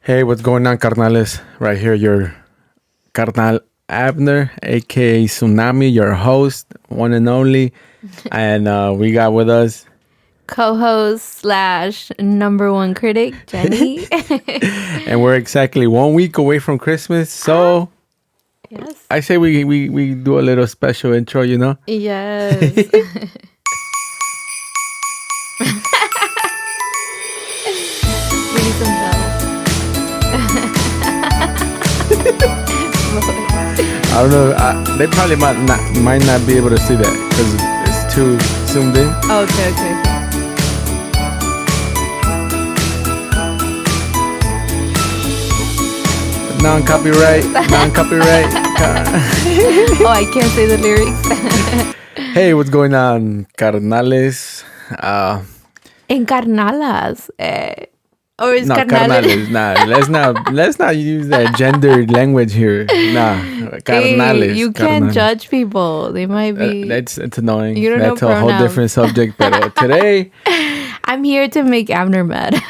Hey, what's going on, carnales? Right here, your carnal Abner, aka Tsunami, your host, one and only. And we got with us. Co-host slash number one critic, Jenny. And we're exactly 1 week away from Christmas. So Yes. I say we do a little special intro, you know? Yes. We need some bells. I don't know. They probably might not be able to see that because it's too zoomed in. Okay. Non-copyright. Oh, I can't say the lyrics. Hey, what's going on, carnales? Encarnalas. Or is No, carnales? carnales. Nah, let's not use that gendered language here. Nah, carnales. Hey, you can't carnales. judge people. They might be. It's annoying. You don't know That's a whole pronouns. different subject. But today, I'm here to make Abner mad.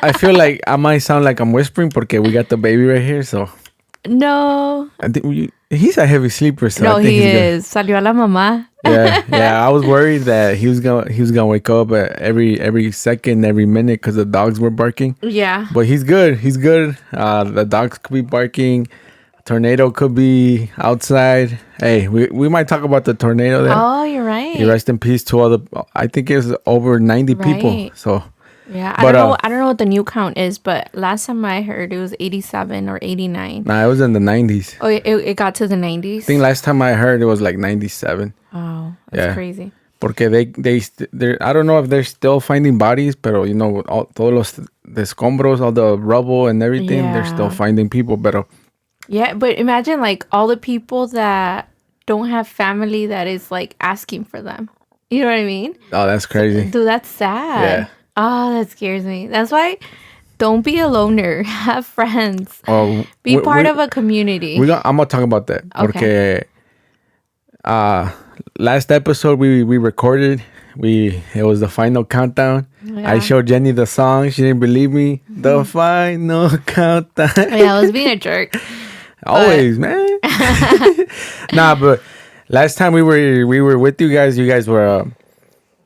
I feel like I might sound like I'm whispering porque we got the baby right here. So No. I think he's a heavy sleeper. So No, I think he he's good. is. Salió a la mamá. Yeah. I was worried that he was gonna wake up every second, every minute because the dogs were barking. Yeah. But he's good. The dogs could be barking. A tornado could be outside. Hey, we might talk about the tornado there. Oh, you're right. You rest in peace to all the. I think it was over 90 people. Right. So Yeah, But, I don't know what the new count is, but last time I heard it was 87 or 89. nah, it was in the 90s. Oh, it got to the 90s. I think last time I heard it was like 97. Oh, that's Yeah. crazy. Porque they're I don't know if they're still finding bodies, pero you know, todos los the escombros, all the rubble and everything, they're still Yeah. finding people. Pero Yeah, but imagine like all the people that don't have family that is like asking for them. You know what I mean? oh, that's crazy. Dude, that's sad. Yeah. Oh, that scares me. That's why don't be a loner. Have friends. Oh, Be part of a community. I'm gonna talk about that. Okay. Porque last episode we recorded, it was the final countdown. Yeah. I showed Jenny the song. She didn't believe me. The final countdown. Yeah, I was being a jerk. Always, man. Nah, but last time we were with you guys were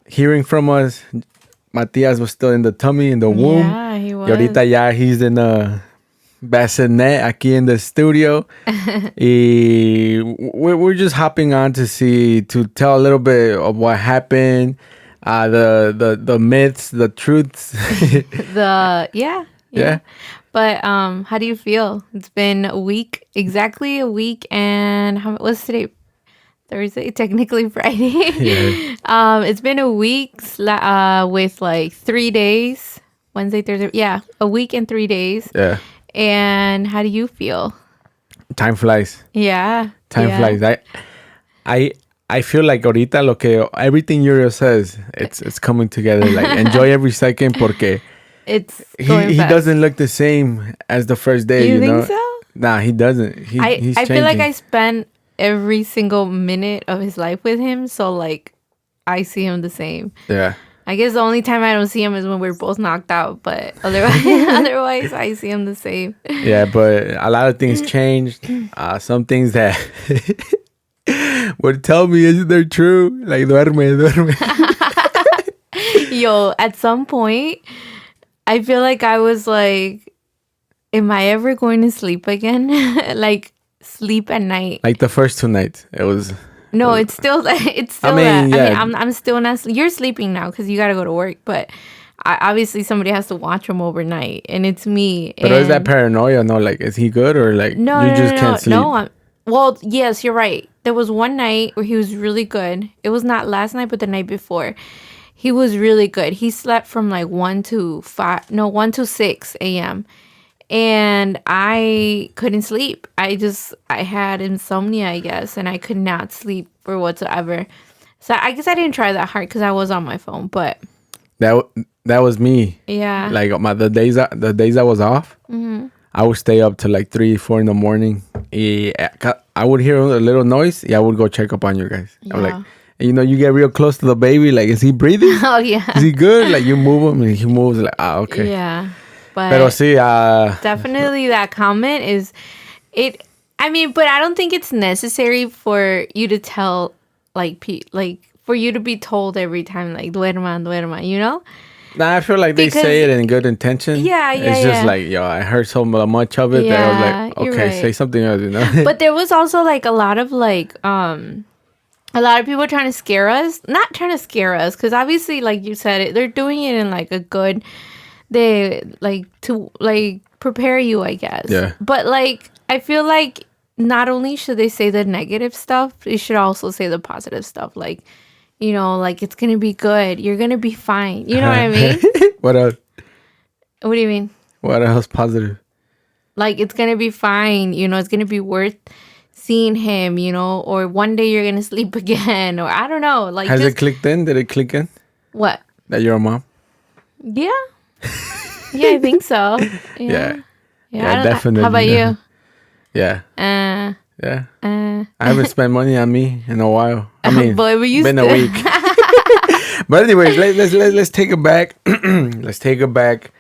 hearing from us. Matias was still in the tummy, in the womb. Yeah, he was. Y ahorita ya he's in a bassinet aquí in the studio. Y we're just hopping on to tell a little bit of what happened, the myths, the truths. Yeah. But how do you feel? It's been exactly a week, and what's today? Thursday, technically Friday. Yeah. It's been a week with like 3 days. Wednesday, Thursday. Yeah, a week and 3 days. Yeah. And how do you feel? Time flies. Yeah. Time flies. I feel like ahorita everything Uriel says, it's coming together. Like enjoy every second porque It's he fast. doesn't look the same as the first day. You You think know? so? Nah, he doesn't. He's I changing. feel like I spent every single minute of his life with him, so like I see him the same. Yeah. I guess the only time I don't see him is when we're both knocked out, but otherwise I see him the same. Yeah, but a lot of things changed. Some things that would tell me isn't there true? Like duerme. Yo, at some point I feel like I was like, am I ever going to sleep again? Like sleep at night. Like the first 2 nights, it was. No, it's still that. yeah. I'm still not. You're sleeping now because you got to go to work. But obviously, somebody has to watch him overnight, and it's me. But is that paranoia? No, like is he good or like No, you no, just no, can't no, sleep? no. Well, yes, you're right. There was one night where he was really good. It was not last night, but the night before. He was really good. He slept from like 1 to 6 a.m. And I couldn't sleep. I had insomnia, I guess, and I could not sleep or whatsoever. So I guess I didn't try that hard because I was on my phone. But That was me. yeah, Like the days I was off, I would stay up till like 3-4 in the morning. I would hear a little noise. Yeah, I would go check up on you guys. I'm like, Yeah. you get real close to the baby. Like, is he breathing? oh yeah, Is he good? Like you move him and he moves. Like, okay. yeah. Pero sí, definitely that comment is it. I mean, but I don't think it's necessary for you to tell like for you to be told every time like duerma, duerma. You know? nah, I feel like they say it in good intention. Yeah, It's just like, yo, I heard so much of it that I was like, you're okay, right. say something else, you know? But there was also like a lot of people trying to scare us. Not trying to scare us, because obviously, like you said, they're doing it in like a good. They like to like prepare you, I guess. Yeah. But like, I feel like not only should they say the negative stuff, they should also say the positive stuff. Like, you know, like it's gonna be good. You're gonna be fine. You know what I mean? What else? What do you mean? What else positive? Like it's gonna be fine. You know, it's gonna be worth seeing him. You know, or one day you're gonna sleep again, or I don't know. Like, Has it clicked in? Did it click in what? that you're a mom? Yeah. Yeah, I think so. Yeah. Yeah, definitely. How about you? Yeah. Yeah. I haven't spent money on me in a while. I mean, Boy, we used been to. a week. But anyways, let's take it back. Let's take it back.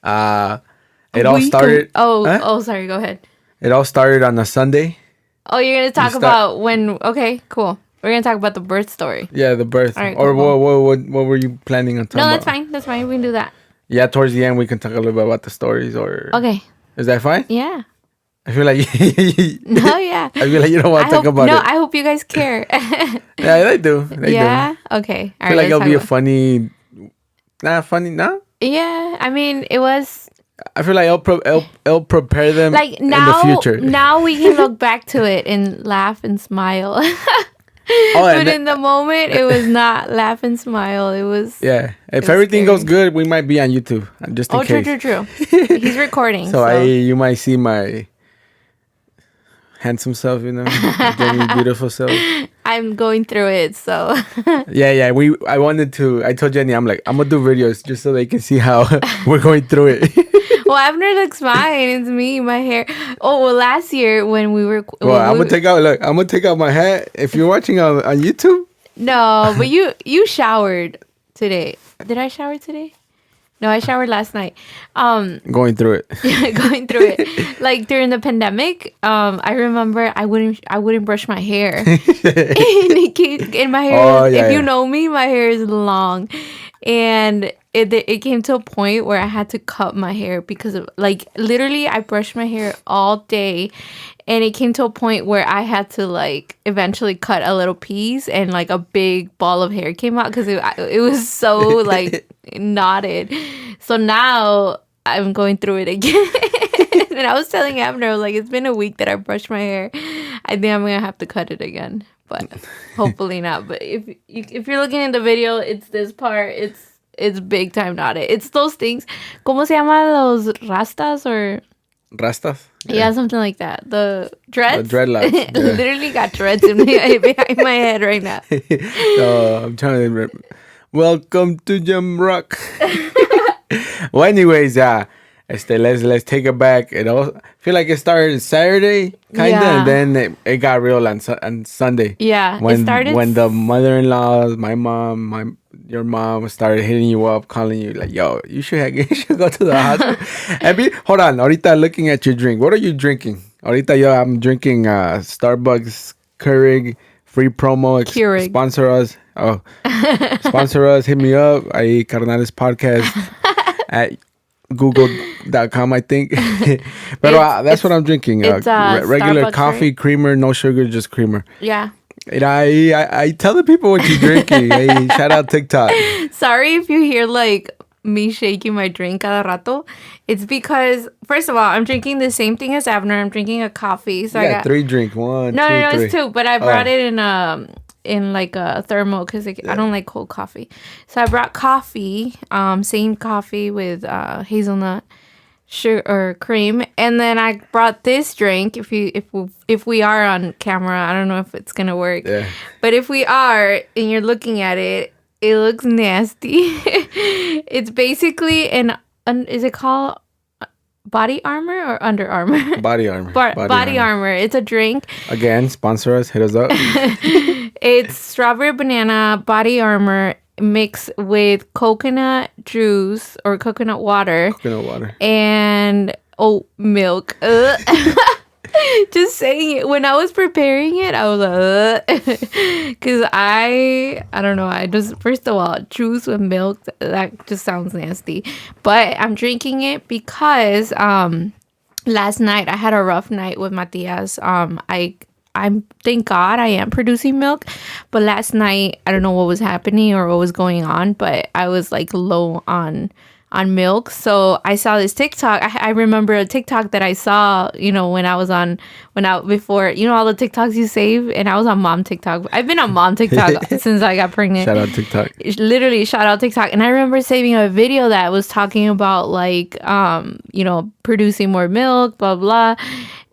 It all started. Oh, sorry. Go ahead. It all started on a Sunday. Oh, you're gonna talk about when? Okay, cool. We're gonna talk about the birth story. Yeah, the birth. All right, or cool. what were you planning on talking about? No, that's fine. That's fine. We can do that. Yeah, towards the end we can talk a little bit about the stories. Or Okay. Is that fine? Yeah. I feel like No, yeah. I feel like you don't want to talk about it. No, I hope you guys care. Yeah, they do. They yeah. do. Okay. I feel like it'll be a funny. Not funny, no. Yeah, I mean, it was. I feel like it'll prepare them like now, in the future. Now we can look back to it and laugh and smile. But in the moment, it was not laugh and smile. It was. Yeah. If everything goes good, we might be on YouTube just in case. True. He's recording. So you might see my handsome self, you know, Jenny, beautiful self. I'm going through it, so. Yeah. I told Jenny, I'm gonna do videos just so they can see how we're going through it. Well, Abner looks fine. It's me, my hair. Oh, well, last year when we were. Well, I'm gonna take out my hat. If you're watching on YouTube. No, but you showered today. Did I shower today? No, I showered last night. Going through it. Going through it. Like during the pandemic, I remember I wouldn't brush my hair. And my hair, if you know me, my hair is long. And it came to a point where I had to cut my hair because of like literally I brushed my hair all day, and it came to a point where I had to like eventually cut a little piece, and like a big ball of hair came out because it was so like knotted. So now I'm going through it again. And I was telling Abner, like, it's been a week that I brushed my hair. I think I'm gonna have to cut it again, but hopefully not. But if you're looking at the video, it's this part. It's big time knotted. It's those things. ¿Cómo se llama los rastas or? Rastas? Yeah, something like that. The dreads? The dreadlocks. Yeah. Literally got dreads behind my head right now. I'm trying to remember. Welcome to Jam Rock. Well, anyways, let's take it back. It all feel like it started Saturday, kinda, and then it got real on Sunday. Yeah, when it started when the mother-in-law, my mom, your mom started hitting you up, calling you like, "Yo, you should go to the hospital." Hold on, ahorita looking at your drink. What are you drinking? Ahorita I'm drinking Starbucks Keurig free promo. Keurig. Sponsor us. Oh, sponsor us. Hit me up. Ahí Carnales Podcast at google.com, I think. But that's what I'm drinking. Regular Starbucks, coffee, right? Creamer, no sugar, just creamer. Yeah. And I tell the people what you're drinking. Hey, shout out TikTok. Sorry if you hear like me shaking my drink cada rato. It's because, first of all, I'm drinking the same thing as Abner. I'm drinking a coffee. So I got 3 drinks. One, no, two, three. it's 2. But I brought it in like a thermo because I don't like cold coffee. So I brought coffee, same coffee with hazelnut sugar or cream, and then I brought this drink. If we are on camera, I don't know if it's gonna work. Yeah. But if we are, and you're looking at it, it looks nasty. It's basically is it called Body Armor or Under Armour? Body Armor. Body Armor. It's a drink. Again, sponsor us. Hit us up. It's strawberry banana, Body Armor, mixed with coconut juice or coconut water. Coconut water. And oat milk. Just saying it. When I was preparing it, I was like, because I don't know. I just, first of all, juice with milk, that just sounds nasty. But I'm drinking it because last night I had a rough night with Matias. I'm thank God I am producing milk, but last night I don't know what was happening or what was going on, but I was like low on milk. So I saw this TikTok. I remember a TikTok that I saw, before, all the TikToks you save, and I was on mom TikTok. I've been on mom TikTok since I got pregnant. Shout out TikTok. Literally, shout out TikTok. And I remember saving a video that was talking about like, producing more milk, blah, blah.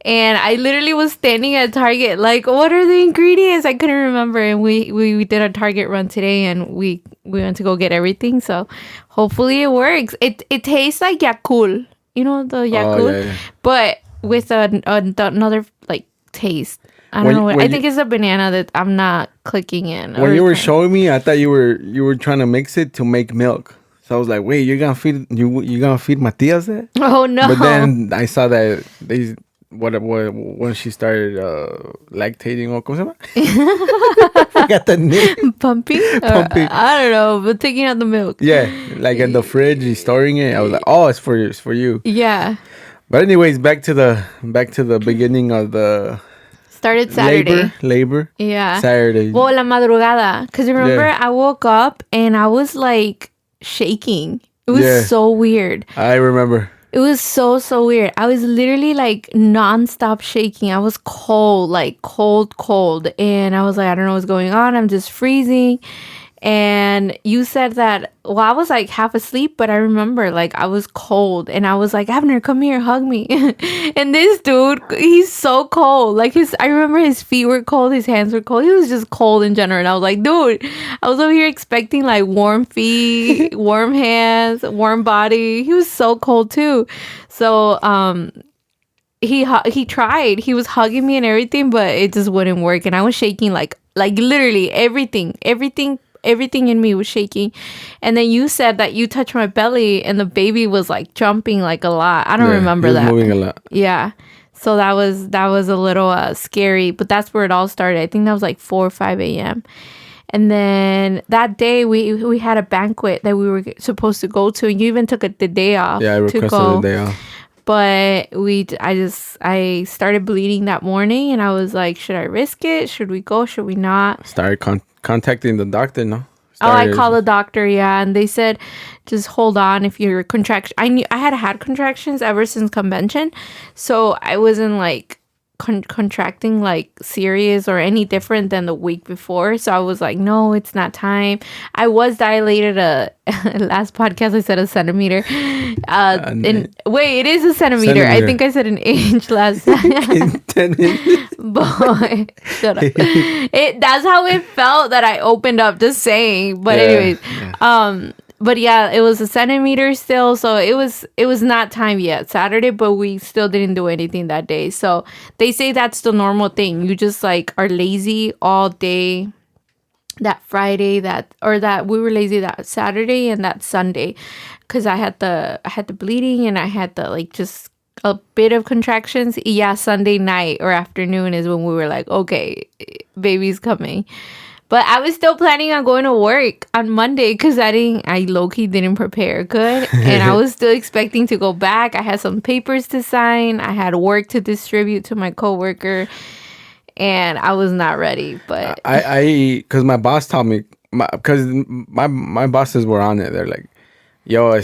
And I literally was standing at Target, like, what are the ingredients? I couldn't remember. And we did a Target run today, and we went to go get everything. So hopefully it works. It tastes like Yakult, the Yakult, yeah. But with another like taste. I don't know. I think it's a banana that I'm not clicking in. When you were showing me, I thought you were trying to mix it to make milk. So I was like, wait, you're gonna feed Matias that? Oh no! But then I saw that they. When she started lactating, or ¿cómo se llama? Forgot the name. Pumping? I don't know, but taking out the milk. Yeah, like in the fridge, storing it. I was like, oh, it's for you. Yeah. But anyways, back to the beginning of the. Started Saturday. Labor. Yeah. Saturday. Well, la madrugada. Because remember, I woke up and I was like shaking. It was so weird. I remember. It was so weird. I was literally like nonstop shaking. I was cold, like cold. And I was like, I don't know what's going on. I'm just freezing. And you said that, well, I was like half asleep, but I remember like I was cold and I was like, Abner, come here, hug me. And this dude, he's so cold. Like I remember his feet were cold, his hands were cold. He was just cold in general. And I was like, dude, I was over here expecting like warm feet, warm hands, warm body. He was so cold too. So, he tried. He was hugging me and everything, but it just wouldn't work. And I was shaking like literally everything in me was shaking. And then you said that you touched my belly and the baby was like jumping like a lot. I don't remember that. Moving a lot. Yeah. So that was a little scary, but that's where it all started. I think that was like 4 or 5 a.m. And then that day we had a banquet that we were supposed to go to, and you even took the day off. Yeah, I requested the day off. But I started bleeding that morning, and I was like, should I risk it? Should we go? Should we not? Started contacting the doctor, no? I called the doctor, yeah, and they said, just hold on if your contraction. I had contractions ever since convention, so I wasn't like contracting like serious or any different than the week before. So I was like, no, it's not time. I was dilated last podcast I said a centimeter. Wait, it is a centimeter. I think I said an inch last time. 10 inches. Boy, shut up. That's how it felt that I opened up, just saying. But anyways, but yeah, it was a centimeter still, so it was not time yet, Saturday, but we still didn't do anything that day. So they say that's the normal thing. You just like are lazy all day. That Friday, we were lazy that Saturday and that Sunday, because I had the bleeding and I had the like just a bit of contractions. Yeah, Sunday night or afternoon is when we were like, okay, baby's coming. But I was still planning on going to work on Monday because I low-key didn't prepare good. And I was still expecting to go back. I had some papers to sign. I had work to distribute to my coworker. And I was not ready. But because my boss told me, because my bosses were on it. They're like, yo,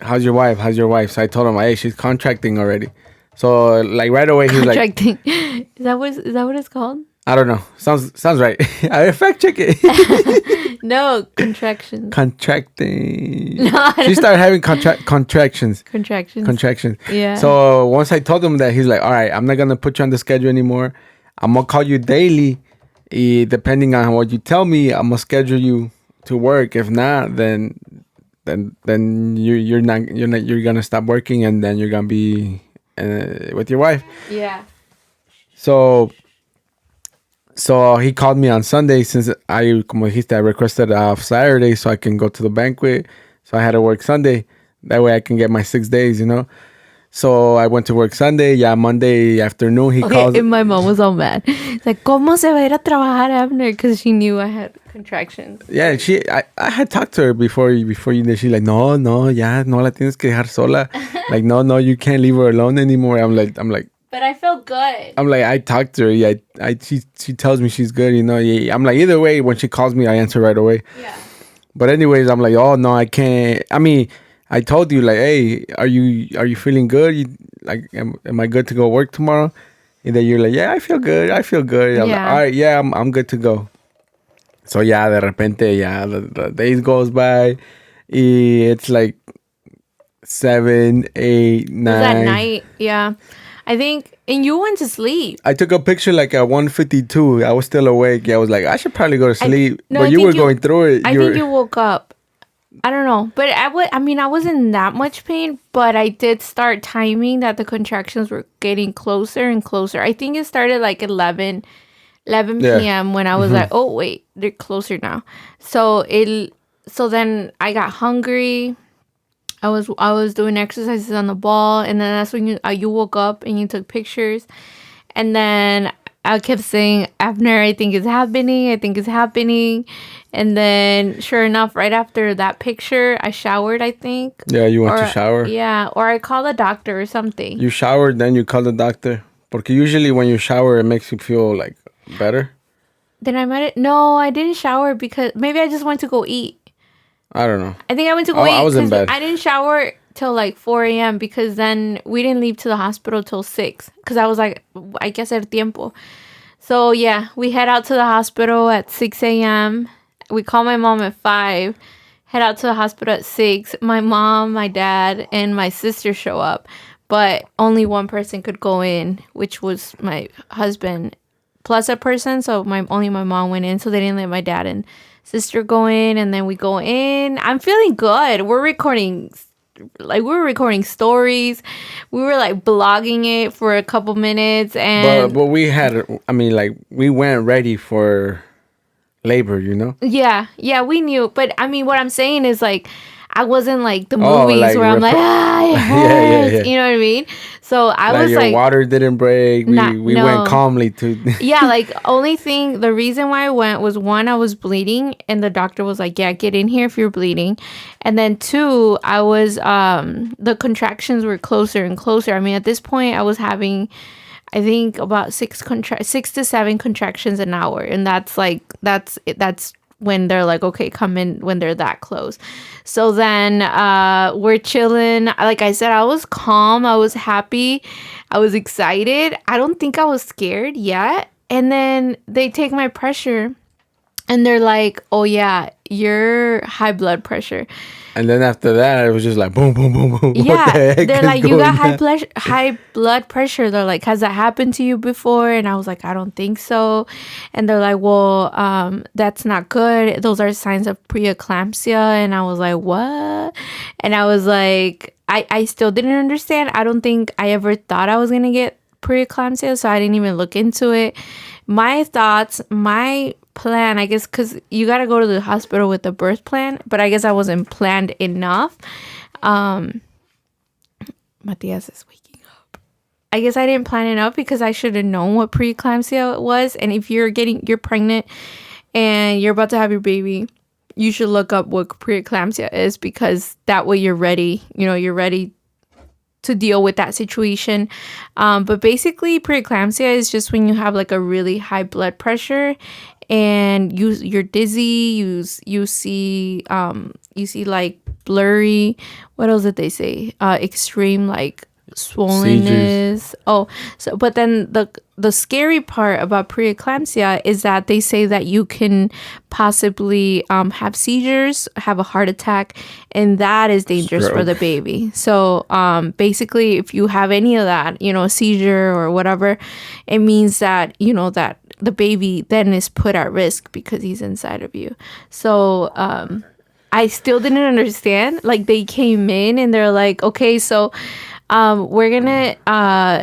how's your wife? So I told him, hey, she's contracting already. So like right away, he's like, contracting. Is that what it's called? I don't know. Sounds right. I fact check it. No, contractions. Contracting. No, she started having contractions. Contractions. Yeah. So once I told him that, he's like, all right, I'm not going to put you on the schedule anymore. I'm going to call you daily. Depending on what you tell me, I'm going to schedule you to work. If not, then you're going to stop working, and then you're going to be with your wife. Yeah. So So he called me on Sunday since como dijiste, I requested off Saturday so I can go to the banquet. So I had to work Sunday. That way I can get my 6 days, So I went to work Sunday. Yeah, Monday afternoon he calls. And my mom was all mad. It's like, ¿cómo se va a ir a trabajar, Abner? Because she knew I had contractions. Yeah, I had talked to her before you did. She's like, no, ya, no la tienes que dejar sola. Like, no, you can't leave her alone anymore. I'm like. But I felt good. I'm like, I talked to her. Yeah, she tells me she's good. Yeah, I'm like, either way, when she calls me, I answer right away. Yeah. But anyways, I'm like, oh no, I can't. I mean, I told you like, hey, are you feeling good? Am I good to go work tomorrow? And then you're like, yeah, I feel good. I'm Yeah. like, all right, yeah, I'm good to go. So yeah, de repente, yeah, the days goes by. It's like 7, 8, 9. It was at night, yeah. I think, and you went to sleep. I took a picture like at 1:52. I was still awake. Yeah, I was like, I should probably go to sleep. But you were going through it. I think you woke up. I don't know. But I wasn't in that much pain, but I did start timing that the contractions were getting closer and closer. I think it started like 11 p.m. when I was like, oh, wait, they're closer now. So then I got hungry. I was doing exercises on the ball, and then that's when you woke up and you took pictures, and then I kept saying, Abner, I think it's happening, and then sure enough, right after that picture, I showered. I think. Yeah, you went to shower. Yeah, or I called a doctor or something. You showered, then you called the doctor, porque usually when you shower, it makes you feel like better. Then I might. No, I didn't shower because maybe I just went to go eat. I don't know. I think I went to go eat. I was in bed. I didn't shower till like 4 a.m. because then we didn't leave to the hospital till 6. Because I was like, I guess el tiempo. So yeah, we head out to the hospital at 6 a.m. We call my mom at 5. Head out to the hospital at 6. My mom, my dad, and my sister show up. But only one person could go in, which was my husband plus a person. So only my mom went in. So they didn't let my dad and sister go in, and then we go in. I'm feeling good. We're recording stories. We were like blogging it for a couple minutes, and but we had, we went ready for labor, Yeah, we knew. But what I'm saying is like, I wasn't like the movies where I'm like, it hurts. Yeah. You know what I mean? So I was your like, water didn't break. We went calmly to. Yeah, like the reason why I went was, one, I was bleeding, and the doctor was like, yeah, get in here if you're bleeding. And then 2, I was, the contractions were closer and closer. At this point I was having, I think about 6 to 7 contractions an hour. And that's when they're like, okay, come in when they're that close. So then we're chilling. Like I said, I was calm. I was happy. I was excited. I don't think I was scared yet. And then they take my pressure and they're like, oh yeah, you're high blood pressure. And then after that, it was just like boom, boom, boom, boom. Yeah, they're like, you got high blood pressure. They're like, has that happened to you before? And I was like, I don't think so. And they're like, well, that's not good. Those are signs of preeclampsia. And I was like, what? And I was like, I still didn't understand. I don't think I ever thought I was gonna get preeclampsia, so I didn't even look into it. My thoughts, my plan, I guess, because you got to go to the hospital with the birth plan, but I guess I wasn't planned enough. Matias is waking up. I guess I didn't plan enough because I should have known what preeclampsia was. And if you're pregnant and you're about to have your baby, you should look up what preeclampsia is, because that way you're ready. You're ready to deal with that situation. But basically, preeclampsia is just when you have like a really high blood pressure and you're dizzy, you see like blurry, what else did they say, extreme like swollenness. Seizures. Oh, so but then the scary part about preeclampsia is that they say that you can possibly have seizures, have a heart attack, and that is dangerous for the baby. So basically, if you have any of that, a seizure or whatever, it means that that the baby then is put at risk because he's inside of you. So I still didn't understand. Like, they came in and they're like, okay, so we're gonna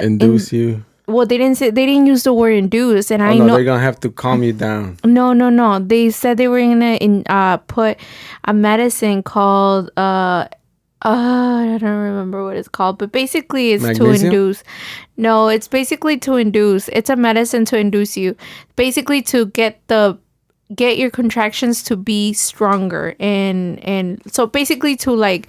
induce you. well, they didn't use the word induce, and I no, know they're gonna have to calm you down. no. They said they were gonna put a medicine called I don't remember what it's called, but basically it's Magnesium? to induce. No, it's basically to induce. It's a medicine to induce you, basically to get your contractions to be stronger, and so basically to like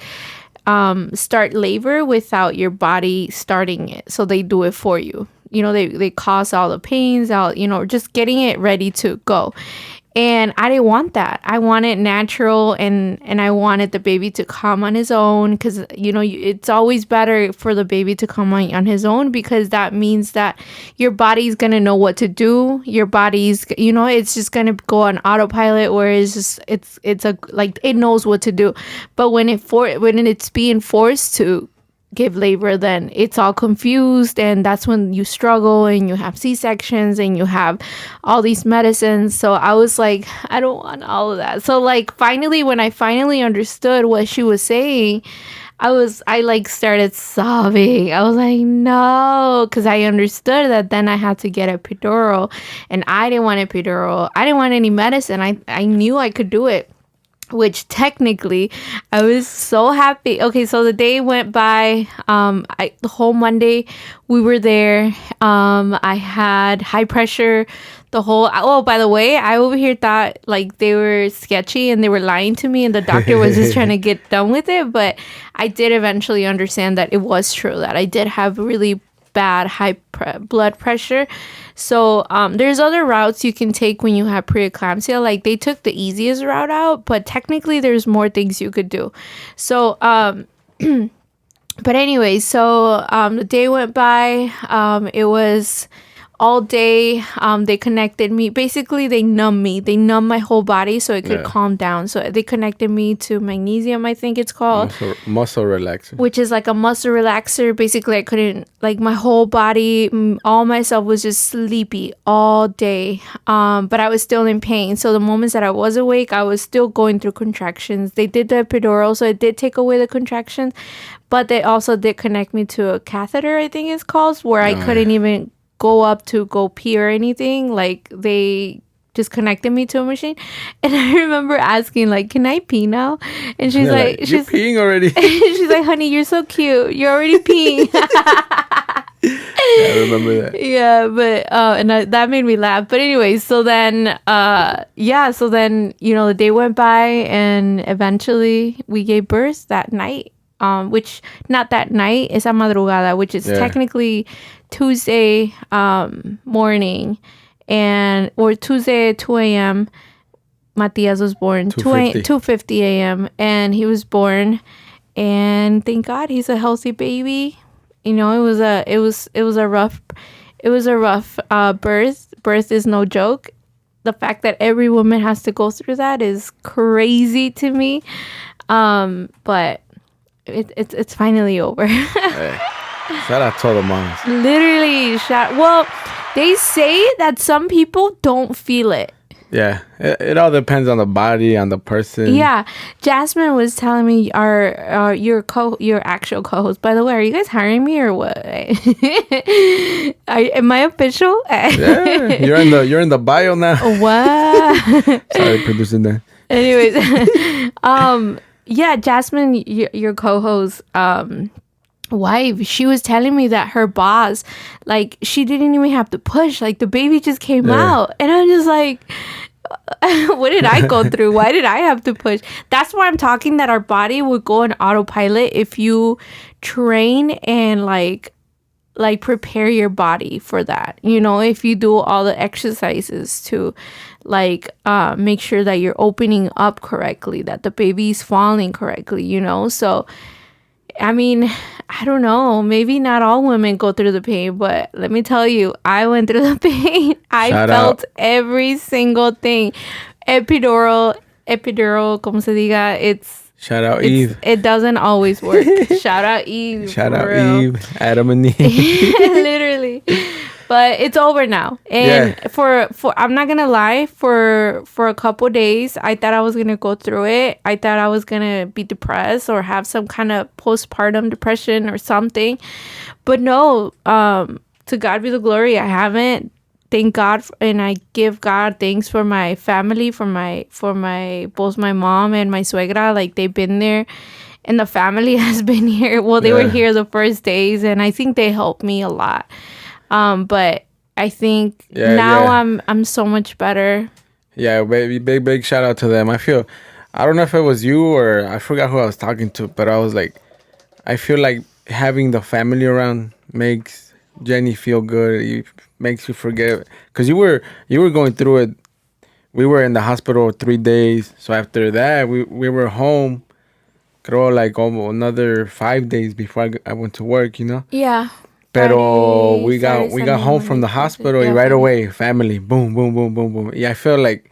start labor without your body starting it. So they do it for you. They cause all the pains out, just getting it ready to go. And I didn't want that. I wanted natural, and I wanted the baby to come on his own, because, it's always better for the baby to come on his own, because that means that your body's going to know what to do. Your body's, it's just going to go on autopilot, where it knows what to do. But when it's being forced to give labor, then it's all confused, and that's when you struggle, and you have C-sections, and you have all these medicines. So I was like, I don't want all of that. So like finally, when I finally understood what she was saying, I like started sobbing. I was like, no, because I understood that then I had to get a epidural, and I didn't want epidural. I didn't want any medicine. I knew I could do it, which technically I was so happy. Okay, so the day went by. The whole Monday we were there. I had high pressure by the way, I over here thought like they were sketchy and they were lying to me, and the doctor was just trying to get done with it. But I did eventually understand that it was true, that I did have really bad blood pressure. So there's other routes you can take when you have preeclampsia. Like they took the easiest route out, but technically there's more things you could do. So but anyway, so the day went by. It was all day. They connected me. Basically, they numb me. They numb my whole body so it could calm down. So they connected me to magnesium, I think it's called. Muscle relaxer. Which is like a muscle relaxer. Basically, I couldn't, like my whole body, all myself was just sleepy all day. But I was still in pain. So the moments that I was awake, I was still going through contractions. They did the epidural, so it did take away the contractions. But they also did connect me to a catheter, I think it's called, where I couldn't even go up to go pee or anything. Like they just connected me to a machine, and I remember asking like, can I pee now? And she's like, you're peeing already. She's like, honey, you're so cute, you're already peeing. Yeah, I remember that. Yeah, but that made me laugh. But anyway, so then the day went by, and eventually we gave birth that night. Which not that night, esa madrugada, which is technically Tuesday morning, or Tuesday at 2 a.m. Matias was born. 2:50 a.m. and he was born, and thank God he's a healthy baby. It was a rough birth. Birth is no joke. The fact that every woman has to go through that is crazy to me. But it's finally over. Hey, shout out to all the moms. Literally, well, they say that some people don't feel it. Yeah, it all depends on the body, on the person. Yeah, Jasmine was telling me your actual co-host. By the way, are you guys hiring me or what? Am I official? Yeah, you're in the bio now. What? Sorry, producing that. Anyways, yeah, Jasmine, your co-host, wife, she was telling me that her boss, like, she didn't even have to push. Like, the baby just came out. And I'm just like, what did I go through? Why did I have to push? That's why I'm talking that our body would go on autopilot if you train and, like prepare your body for that. If you do all the exercises to make sure that you're opening up correctly, that the baby's falling correctly, so I mean, I don't know, maybe not all women go through the pain, but let me tell you, I went through the pain. I felt every single thing. Epidural, como se diga, shout out Eve. It doesn't always work. Shout out Eve. Shout out Eve, Adam and Eve. Literally. But it's over now. And for I'm not gonna lie, for a couple days, I thought I was gonna go through it. I thought I was gonna be depressed or have some kind of postpartum depression or something. But no, to God be the glory. I haven't. Thank God, and I give God thanks for my family, for my both my mom and my suegra. Like, they've been there, and the family has been here. Well, they were here the first days, and I think they helped me a lot. But I think now I'm so much better. Yeah, baby, big shout out to them. I don't know if it was you or I forgot who I was talking to, but I was like, I feel like having the family around makes Jenny feel good. It makes you forget, because you were going through it. We were in the hospital 3 days, so after that we were home. Creo like almost another 5 days before I went to work. Yeah. Pero Friday, we got Saturday, Sunday, home from Monday, the Tuesday. hospital Yeah, right Friday. away. Family, boom, boom, boom, boom, boom. Yeah, I feel like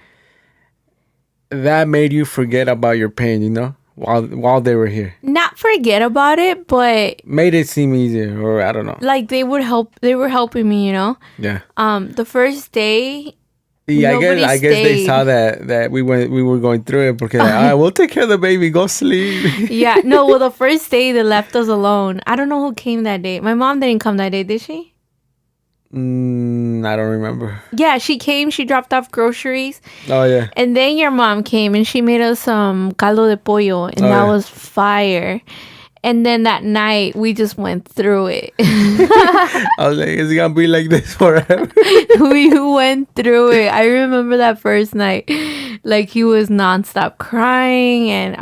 that made you forget about your pain, while they were here. Not forget about it, but Made it seem easier, or I don't know. like they were helping me, Yeah. The first day, Yeah, nobody I guess they stayed. saw that we were going through it, because like, all right, we'll take care of the baby. Go sleep. Yeah, no, well, the first day they left us alone. I don't know who came that day. My mom didn't come that day, did she? I don't remember. Yeah, she came. She dropped off groceries. Oh yeah. And then your mom came and she made us some caldo de pollo, and that was fire. And then that night we just went through it. I was like, is it gonna be like this forever? We went through it. I remember that first night, like he was nonstop crying, and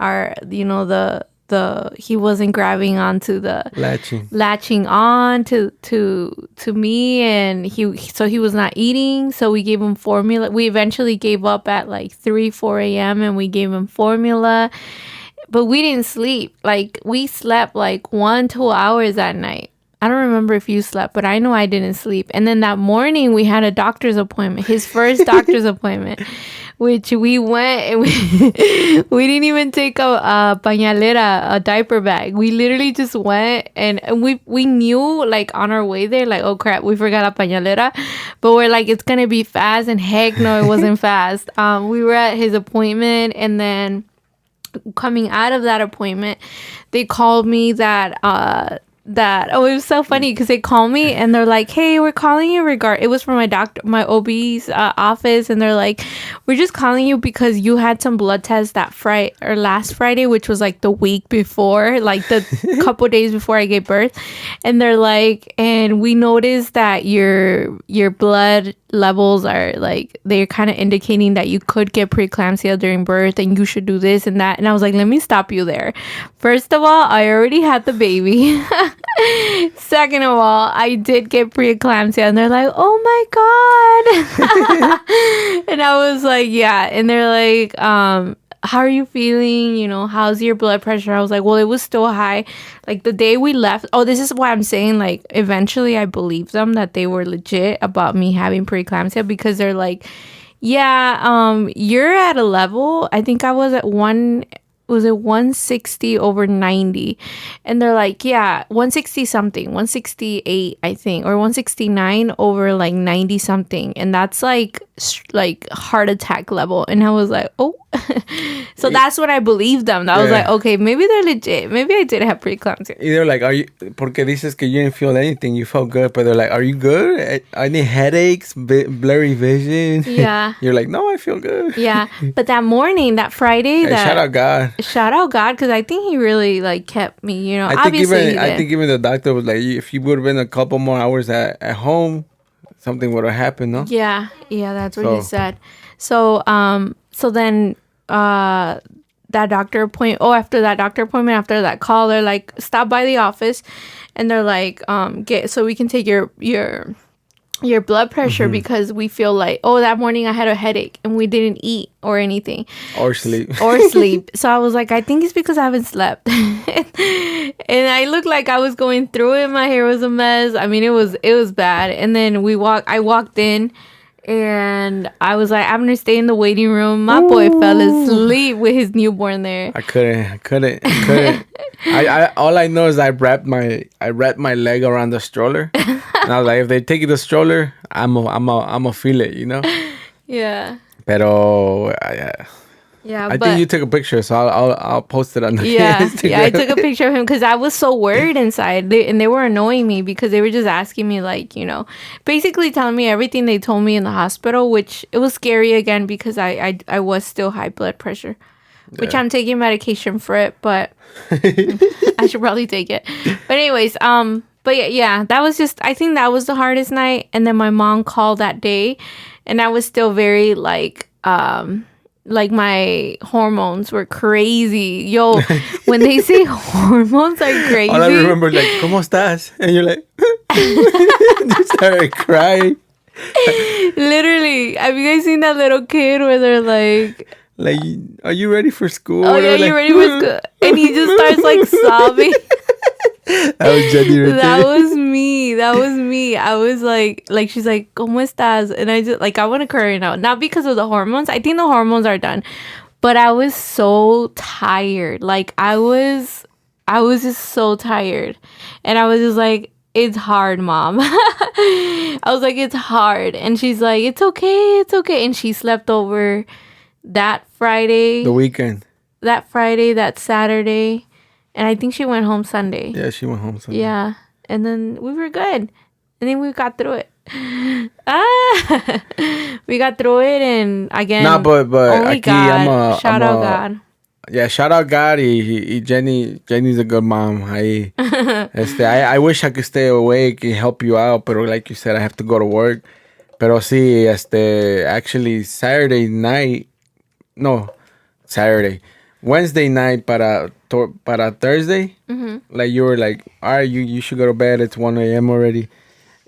he wasn't grabbing onto the latching on to me, and he was not eating. So we gave him formula. We eventually gave up at like 4 a.m. and we gave him formula. But we didn't sleep. Like, we slept like 1-2 hours that night. I don't remember if you slept, but I know I didn't sleep. And then that morning we had a doctor's appointment, his first doctor's appointment, which we went and we didn't even take a pañalera, a diaper bag. We literally just went, and we knew, like, on our way there, like, oh crap, we forgot a pañalera. But we're like, it's gonna be fast, and heck no, it wasn't fast. We were at his appointment, and then coming out of that appointment, they called me that it was so funny because they called me and they're like, hey, we're calling you it was from my OB's office, and they're like, we're just calling you because you had some blood tests that Friday or last Friday, which was like the week before, like the couple days before I gave birth. And they're like, and we noticed that your blood levels are like, they're kind of indicating that you could get preeclampsia during birth, and you should do this and that. And I was like, let me stop you there. First of all, I already had the baby. Second of all, I did get preeclampsia, and they're like, oh my god. And I was like, yeah. And they're like, how are you feeling? How's your blood pressure? I was like, well, it was still high. Like, the day we left. Oh, this is why I'm saying, like, eventually I believed them that they were legit about me having preeclampsia, because they're like, yeah, you're at a level. I think I was at 160 over 90, and they're like, yeah, 160 something, 168 I think, or 169 over like 90 something, and that's like heart attack level. And I was like, oh. So that's when I believed them. I was like, okay, maybe they're legit. Maybe I did have preeclampsia. They're like, are you, porque dices que you didn't feel anything, you felt good, but they're like, are you good? Any headaches, blurry vision? Yeah. You're like, no, I feel good. Yeah. But that morning, that Friday, shout out God, because I think he really like kept me, I think even the doctor was like, if you would have been a couple more hours at home, something would have happened, no? Yeah, that's what he said. So then that doctor appointment, after that doctor appointment, after that call, they're like, stop by the office, and they're like, so we can take your blood pressure, because we feel like, that morning I had a headache and we didn't eat or anything. Or sleep. So I was like, I think it's because I haven't slept. And I looked like I was going through it. My hair was a mess. I mean, it was bad. And then I walked in, and I was like, I'm gonna stay in the waiting room. My boy fell asleep with his newborn there. I couldn't. I all I know is I wrapped my leg around the stroller, and I was like, if they take the stroller, I'm a feel it, Yeah. Pero Yeah, I but think you took a picture, so I'll post it on the yeah, Instagram. yeah. I took a picture of him because I was so worried inside, and they were annoying me because they were just asking me like, basically telling me everything they told me in the hospital, which it was scary again because I was still high blood pressure, which I'm taking medication for it, but I should probably take it. But anyways, but yeah, that was just, I think that was the hardest night. And then my mom called that day, and I was still very like my hormones were crazy. Yo, when they say hormones are crazy. All I remember, like, ¿Cómo estás? And you're like, you started crying. Literally, have you guys seen that little kid where they're like, are you ready for school? oh yeah, you ready for school? And he just starts like sobbing. That was Jenny right That there. was me. That was me. I was like she's like, ¿Cómo estás? And I just I want to cry right now. Not because of the hormones. I think the hormones are done. But I was so tired. Like I was just so tired. And I was just like, it's hard, Mom. I was like, it's hard. And she's like, it's okay, it's okay. And she slept over that Friday. The weekend. That Friday, that Saturday. And I think she went home Sunday. Yeah, she went home Sunday. Yeah. And then we were good. And then we got through it. We got through it, and again, Nah, but only aquí God. Shout out God. Yeah, shout out God. Jenny's a good mom. I wish I could stay awake and help you out, but like you said, I have to go to work. Pero sí, actually Saturday night, no, Wednesday night para Thursday, like you were like, all right, you should go to bed. It's 1 a.m. already.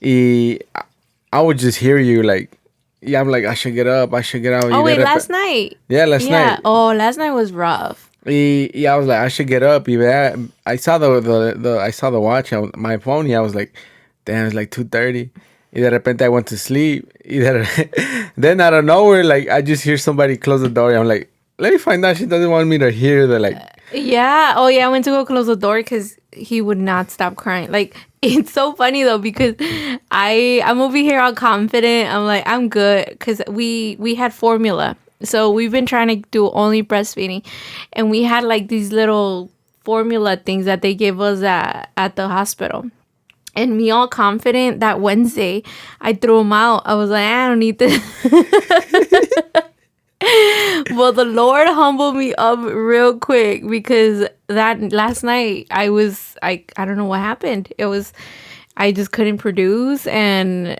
I would just hear you like, yeah, I'm like, I should get up. Oh wait, last night. Yeah, last night. Oh, last night was rough. I was like, I should get up. I saw the watch on my phone. I was like, damn, it's like 2:30. Y de repente I went to sleep. Then out of nowhere, like I just hear somebody close the door. I'm like, let me find out she doesn't want me to hear the like. Yeah. Oh yeah, I went to go close the door because he would not stop crying. Like it's so funny though because I'm over here all confident. I'm like, I'm good because we had formula. So we've been trying to do only breastfeeding, and we had like these little formula things that they gave us at the hospital. And me all confident that Wednesday, I threw them out. I was like, I don't need this. Well, the Lord humbled me up real quick because that last night I don't know what happened. I just couldn't produce, and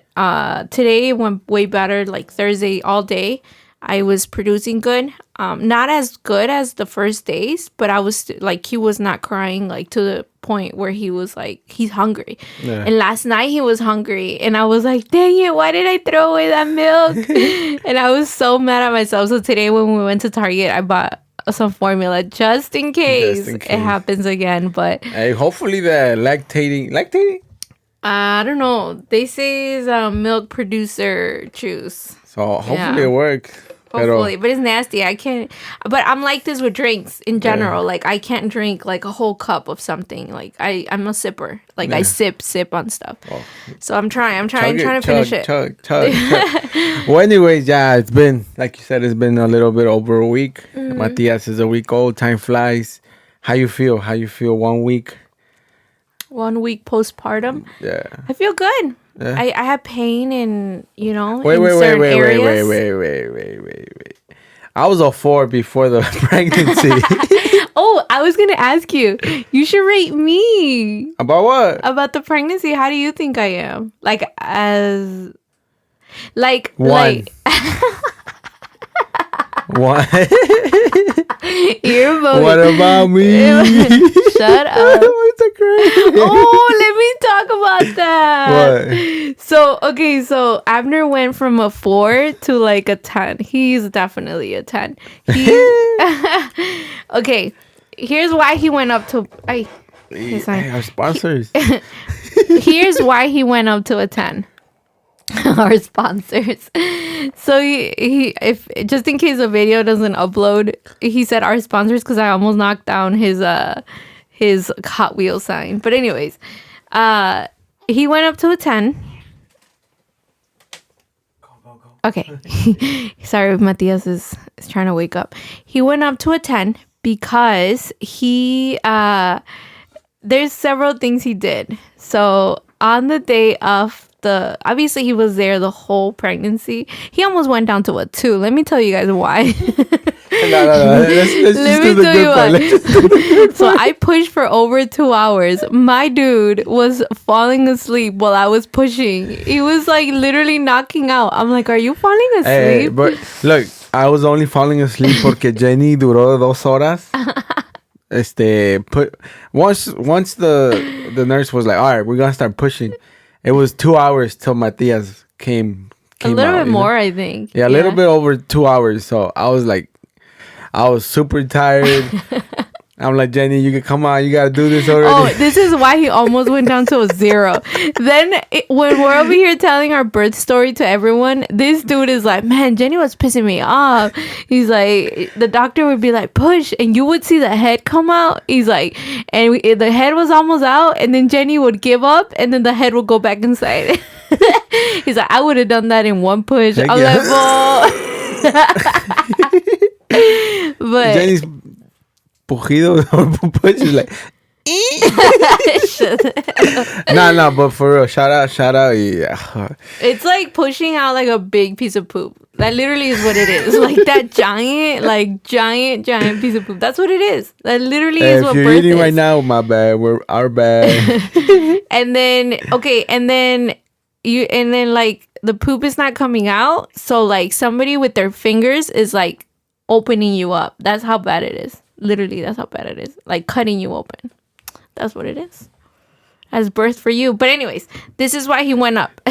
today it went way better. Like Thursday all day, I was producing good. Not as good as the first days, but I was like, he was not crying like to the point where he was like, he's hungry. Yeah. And last night he was hungry, and I was like, dang it, why did I throw away that milk? And I was so mad at myself. So today when we went to Target, I bought some formula just in case it happens again. But hey, hopefully the lactating. I don't know. They say it's a milk producer juice. So hopefully it works. Hopefully, but it's nasty. I can't. But I'm like this with drinks in general. Yeah. Like I can't drink like a whole cup of something. Like I'm a sipper. Like I sip on stuff. Oh. So I'm trying to finish it. Chug. Well, anyways, yeah, it's been, like you said, it's been a little bit over a week. Mm-hmm. Matias is a week old. Time flies. How you feel? 1 week? 1 week postpartum. Yeah. I feel good. Yeah. I have pain in, wait. areas. Wait. I was a 4 before the pregnancy. Oh, I was going to ask you. You should rate me. About what? About the pregnancy. How do you think I am? Like, as... Like... 1. Like... What? You're voting. What about me? Shut up. Oh, let me talk about that. What? So Abner went from a 4 to like a 10. He's definitely a 10. Okay, here's why he went up to... Hey, our sponsors. Here's why he went up to a 10. Our sponsors. So he if just in case the video doesn't upload, he said our sponsors because I almost knocked down his Hot Wheels sign. But anyways, he went up to a 10. Go. Okay. Sorry, Matias is trying to wake up. He went up to a 10 because there's several things he did. So on the day of obviously he was there the whole pregnancy. He almost went down to a 2. Let me tell you guys why. No. Let's just do the good part. So I pushed for over 2 hours. My dude was falling asleep while I was pushing. He was like literally knocking out. I'm like, are you falling asleep? Hey, but look, I was only falling asleep porque Jenny duró 2 horas. Once the nurse was like, all right, we're gonna start pushing. It was 2 hours till Matias came a little out, bit more, I think. Yeah, a little bit over 2 hours. So I was super tired. I'm like, Jenny, you can come on. You got to do this already. Oh, this is why he almost went down to a 0. Then when we're over here telling our birth story to everyone, this dude is like, man, Jenny was pissing me off. He's like, the doctor would be like, push. And you would see the head come out. He's like, and the head was almost out. And then Jenny would give up. And then the head would go back inside. He's like, I would have done that in one push. I'm like, well. But Jenny's pujido she's like no, but for real, shout out yeah. It's like pushing out like a big piece of poop. That literally is what it is. Like that giant piece of poop. That's what it is. That literally is what birth is. If you're eating right now, my bad. We're our bad. And then like the poop is not coming out, so like somebody with their fingers is like opening you up. That's how bad it is. Literally, that's how bad it is. Like cutting you open. That's what it is. As birth for you. But anyways, this is why he went up.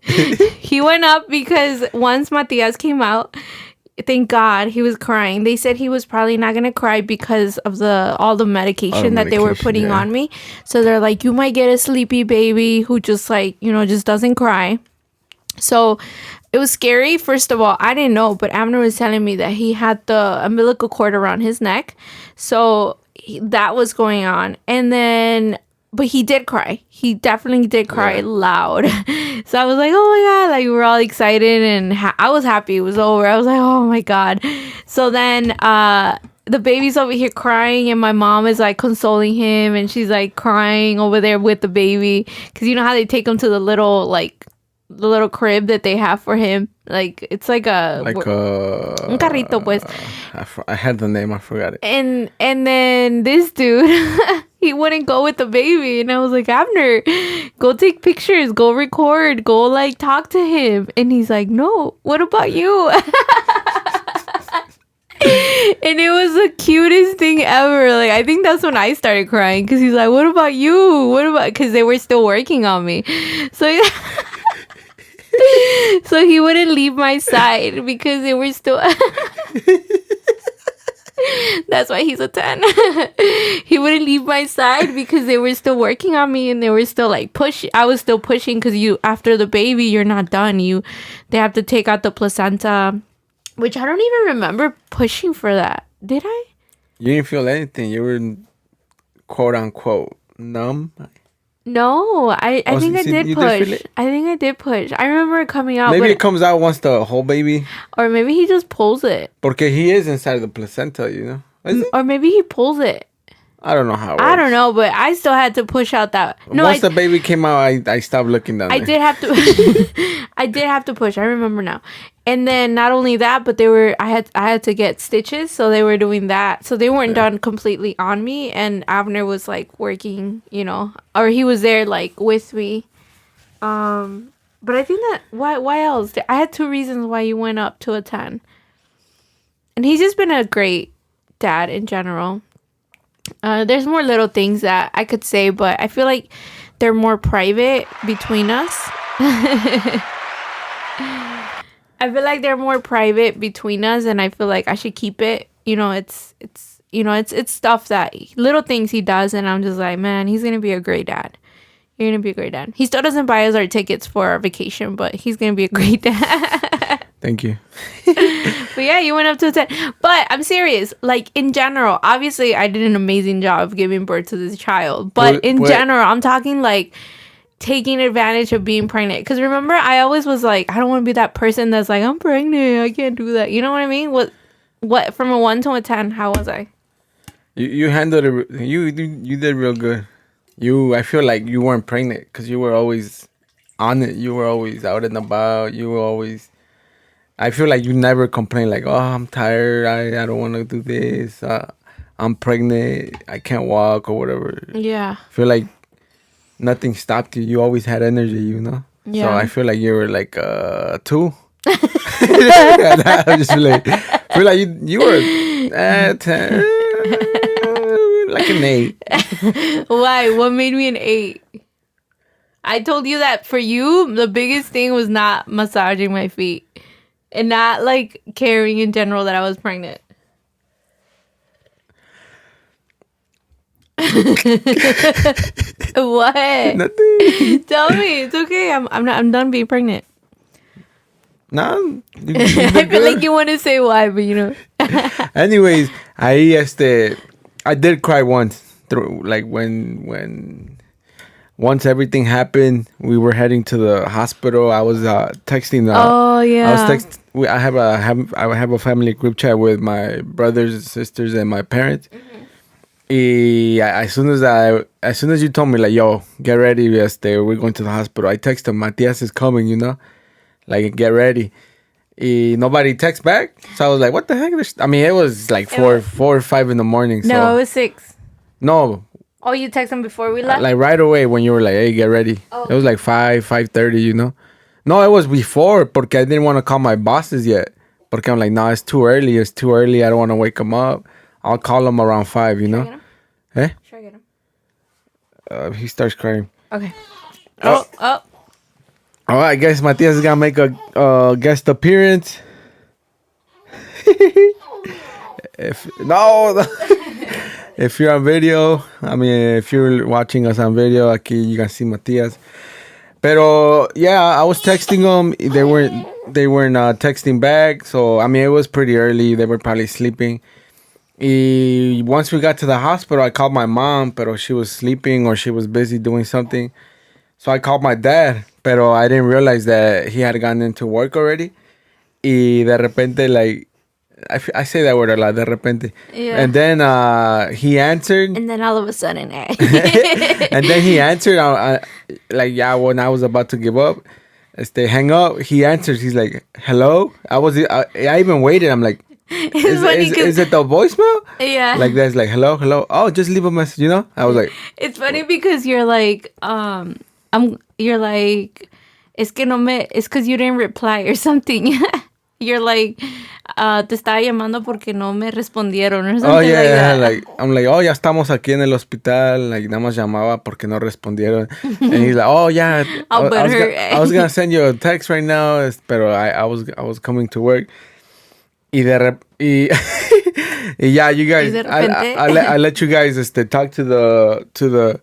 He went up because once Matias came out, thank God, he was crying. They said he was probably not going to cry because of all the medication that they were putting on me. So they're like, you might get a sleepy baby who just like, just doesn't cry. So it was scary. First of all, I didn't know, but Abner was telling me that he had the umbilical cord around his neck. So that was going on. And then, but he did cry. He definitely did cry loud. So I was like, oh my God, like we were all excited and I was happy it was over. I was like, oh my God. So then, the baby's over here crying and my mom is like consoling him and she's like crying over there with the baby. Cause you know how they take him to the little crib that they have for him. Like it's like un carrito pues. I had the name, I forgot it. And then this dude he wouldn't go with the baby and I was like, Abner, go take pictures, go record, go like talk to him. And he's like, no, what about you? And it was the cutest thing ever. Like I think that's when I started crying because he's like, what about you? Because they were still working on me. So so he wouldn't leave my side because they were still that's why he's a 10. He wouldn't leave my side because they were still working on me and they were still like pushing. I was still pushing because after the baby you're not done. They have to take out the placenta, which I don't even remember pushing for that. Did I? You didn't feel anything. You were quote unquote numb. No, I think I did push. I think I did push. I remember it coming out. Maybe it comes out once the whole baby. Or maybe he just pulls it. Porque he is inside the placenta, Or maybe he pulls it. I don't know how it works. I don't know, but I still had to push out that. No, once the baby came out, I stopped looking down there. I did have to. I did have to push. I remember now. And then not only that, but I had to get stitches, so they were doing that. So they weren't done completely on me, and Abner was like working, or he was there like with me. But I think that why else? I had 2 reasons why you went up to a 10. And he's just been a great dad in general. There's more little things that I could say, but I feel like they're more private between us. I feel like they're more private between us, and I feel like I should keep it. It's stuff that little things he does, and I'm just like, man, he's gonna be a great dad. You're gonna be a great dad. He still doesn't buy us our tickets for our vacation, but he's gonna be a great dad. Thank you. But yeah, you went up to a 10. But I'm serious. Like in general, obviously I did an amazing job of giving birth to this child. But in general, I'm talking like taking advantage of being pregnant. Because remember, I always was like, I don't want to be that person that's like, I'm pregnant, I can't do that. You know what I mean? What from a 1 to a 10, how was I? You handled it. You did real good. I feel like you weren't pregnant because you were always on it. You were always out and about. You were always. I feel like you never complained like, oh, I'm tired. I don't want to do this. I'm pregnant. I can't walk or whatever. Yeah. I feel like nothing stopped you. You always had energy, you know? Yeah. So I feel like you were like 2. I just feel like you were 10, like an 8. Why? What made me an 8? I told you that for you, the biggest thing was not massaging my feet and not like caring in general that I was pregnant. What? Nothing. Tell me. It's okay. I'm done being pregnant. No. I feel like you want to say why, but you know. Anyways, I did cry once through like when once everything happened, we were heading to the hospital. I was texting. Oh yeah. I was I have a family group chat with my brothers and sisters and my parents. Mm-hmm. As soon as you told me like, yo, get ready, we're going to the hospital. I texted him, Matias is coming, you know, like get ready. Nobody text back, so I was like, what the heck? I mean, it was like 4 or 5 in the morning. So. No, it was 6. No. Oh, you text him before we left? Like right away when you were like, hey, get ready. Oh. It was like 5:30, you know. No, it was before porque I didn't want to call my bosses yet. Porque I'm like, no, it's too early. I don't want to wake them up. I'll call them around 5, you know. Should I get him? Eh? Should I get him? He starts crying. Okay. Oh. All right, I guess Matias is gonna make a guest appearance. If you're on video, if you're watching us on video, aquí you can see Matias. Pero yeah, I was texting them. They weren't texting back. So it was pretty early. They were probably sleeping. Once we got to the hospital, I called my mom, pero she was sleeping or she was busy doing something. So I called my dad, pero I didn't realize that he had gone into work already. Y de repente, like, I say that word a lot, de repente. Yeah. And then he answered. And then all of a sudden, and then he answered, when I was about to give up, hang up, he answers. He's like, hello? I even waited. I'm like, is it the voicemail? Yeah. Like that's like, hello? Oh, just leave a message, you know? I was like. It's funny because you're like, you're like, es because you didn't reply or something. You're like, te estaba llamando porque no me respondieron or something. Oh, yeah, like that. Like, I'm like, oh, ya estamos aquí en el hospital. Like, nada más llamaba porque no respondieron. And he's like, oh, yeah. I was going to send you a text right now, pero I was coming to work. Y yeah, you guys, I let you guys talk to the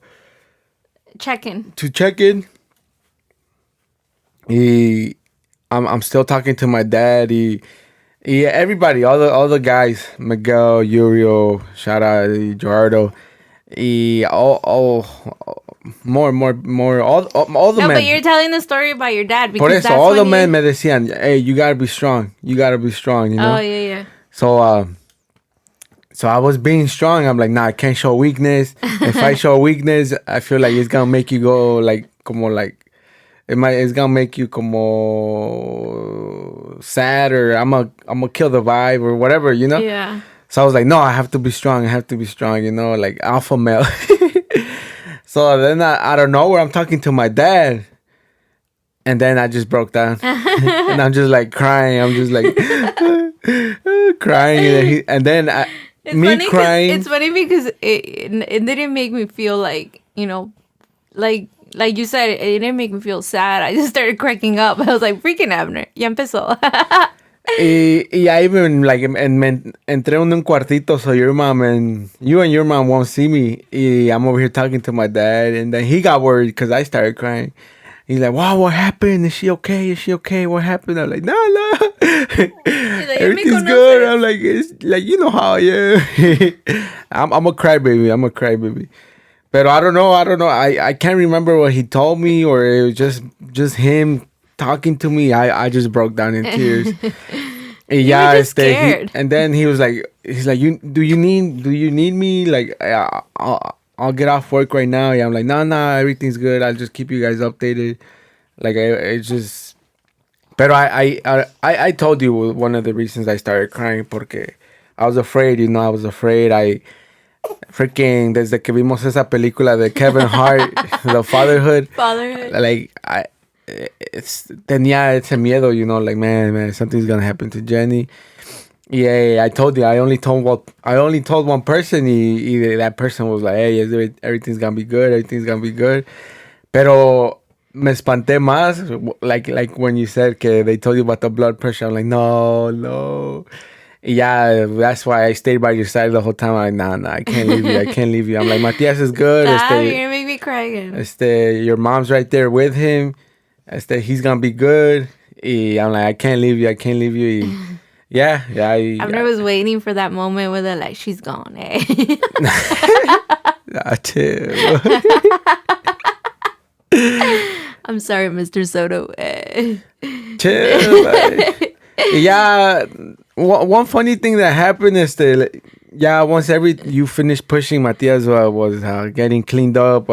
check-in. To check in. I'm still talking to my dad. Everybody, all the guys, Miguel, Yurio, shout out Gerardo, more, all the men. No, but you're telling the story about your dad because Por eso, that's all the men me decían, hey, you gotta be strong, you know. Oh yeah. So I was being strong. I'm like, nah, I can't show weakness. If I show weakness, I feel like it's gonna make you go it's gonna make you como sad, or I'm gonna kill the vibe or whatever, you know? Yeah. So I was like, no, I have to be strong, you know, like alpha male. So then out of nowhere, I'm talking to my dad. And then I just broke down. And I'm just like crying. I'm just like crying. And then crying. It's funny because it didn't make me feel like, you know, like you said, it didn't make me feel sad. I just started cracking up. I was like, freaking Abner, ya empezó. y I even like entré en un cuartito, so you and your mom won't see me. I'm over here talking to my dad, and then he got worried because I started crying. He's like, wow, what happened? Is she okay? What happened? I'm like, no. Everything's good. I'm like, it's like, you know how I am. I'm a crybaby. But I don't know. I can't remember what he told me, or it was just him talking to me. I just broke down in tears. You were just scared. And then he's like, you do you need me? Like, I'll get off work right now. Yeah, I'm like, nah, everything's good. I'll just keep you guys updated. Like, it's just. But I told you one of the reasons I started crying porque I was afraid. I was afraid. I freaking desde que vimos esa película de Kevin Hart, the Fatherhood. Like tenía ese miedo, like man, something's gonna happen to Jenny. Yeah, I told you. I only told one person. That person was like, "Hey, everything's gonna be good. Everything's gonna be good." Pero me espanté más, like when you said que they told you about the blood pressure. I'm like, no. Yeah, that's why I stayed by your side the whole time. I'm like, nah, I can't leave you. I'm like, Matias is good. You're gonna make me cry again. Your mom's right there with him. He's gonna be good. I'm like, I can't leave you. Yeah. I was waiting for that moment where they're like, she's gone, eh? Chill. I'm sorry, Mr. Soto. Chill. Yeah. One funny thing that happened is that, once you finish pushing, Matias was getting cleaned up,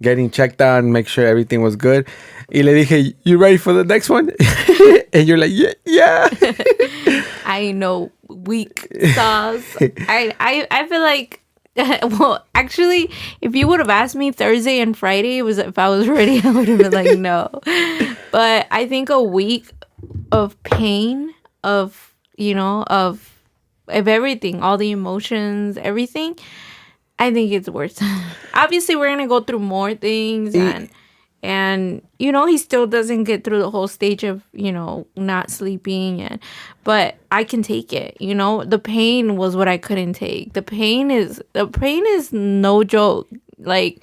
getting checked out, and make sure everything was good. Y le dije, you ready for the next one? And you're like, yeah. I ain't no weak sauce. I feel like, well, actually, if you would have asked me Thursday and Friday, if I was ready, I would have been like, no. But I think a week of pain, of everything, all the emotions, everything, I think it's worth it. Obviously, we're gonna go through more things, and he still doesn't get through the whole stage of not sleeping, but I can take it. The pain was what I couldn't take. The pain is no joke. Like,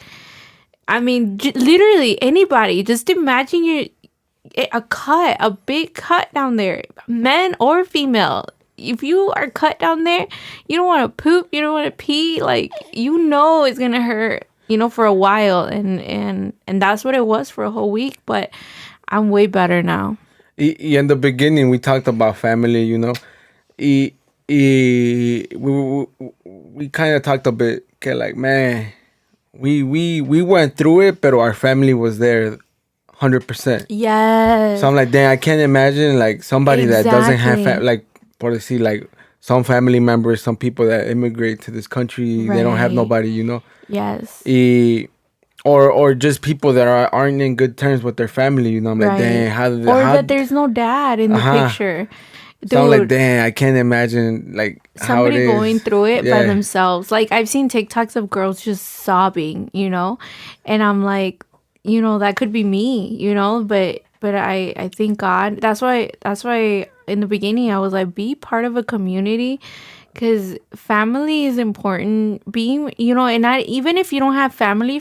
I mean, literally anybody. Just imagine a big cut down there, men or female. If you are cut down there, you don't want to poop, you don't want to pee, like, it's gonna hurt, for a while, and that's what it was for a whole week. But I'm way better now. In the beginning, we talked about family, we kind of talked a bit, okay, like, man, we went through it, but our family was there 100%. Yes. So I'm like, dang, I can't imagine like somebody that doesn't have like, like some family members, some people that immigrate to this country, they don't have nobody, Yes. Or just people that aren't in good terms with their family, I'm like, dang, that there's no dad in the picture. Dude, so I'm like, dang, I can't imagine like somebody going through it by themselves. Like, I've seen TikToks of girls just sobbing, and I'm like, that could be me, but I thank God. That's why in the beginning I was like, be part of a community, because family is important. Being, and even if you don't have family,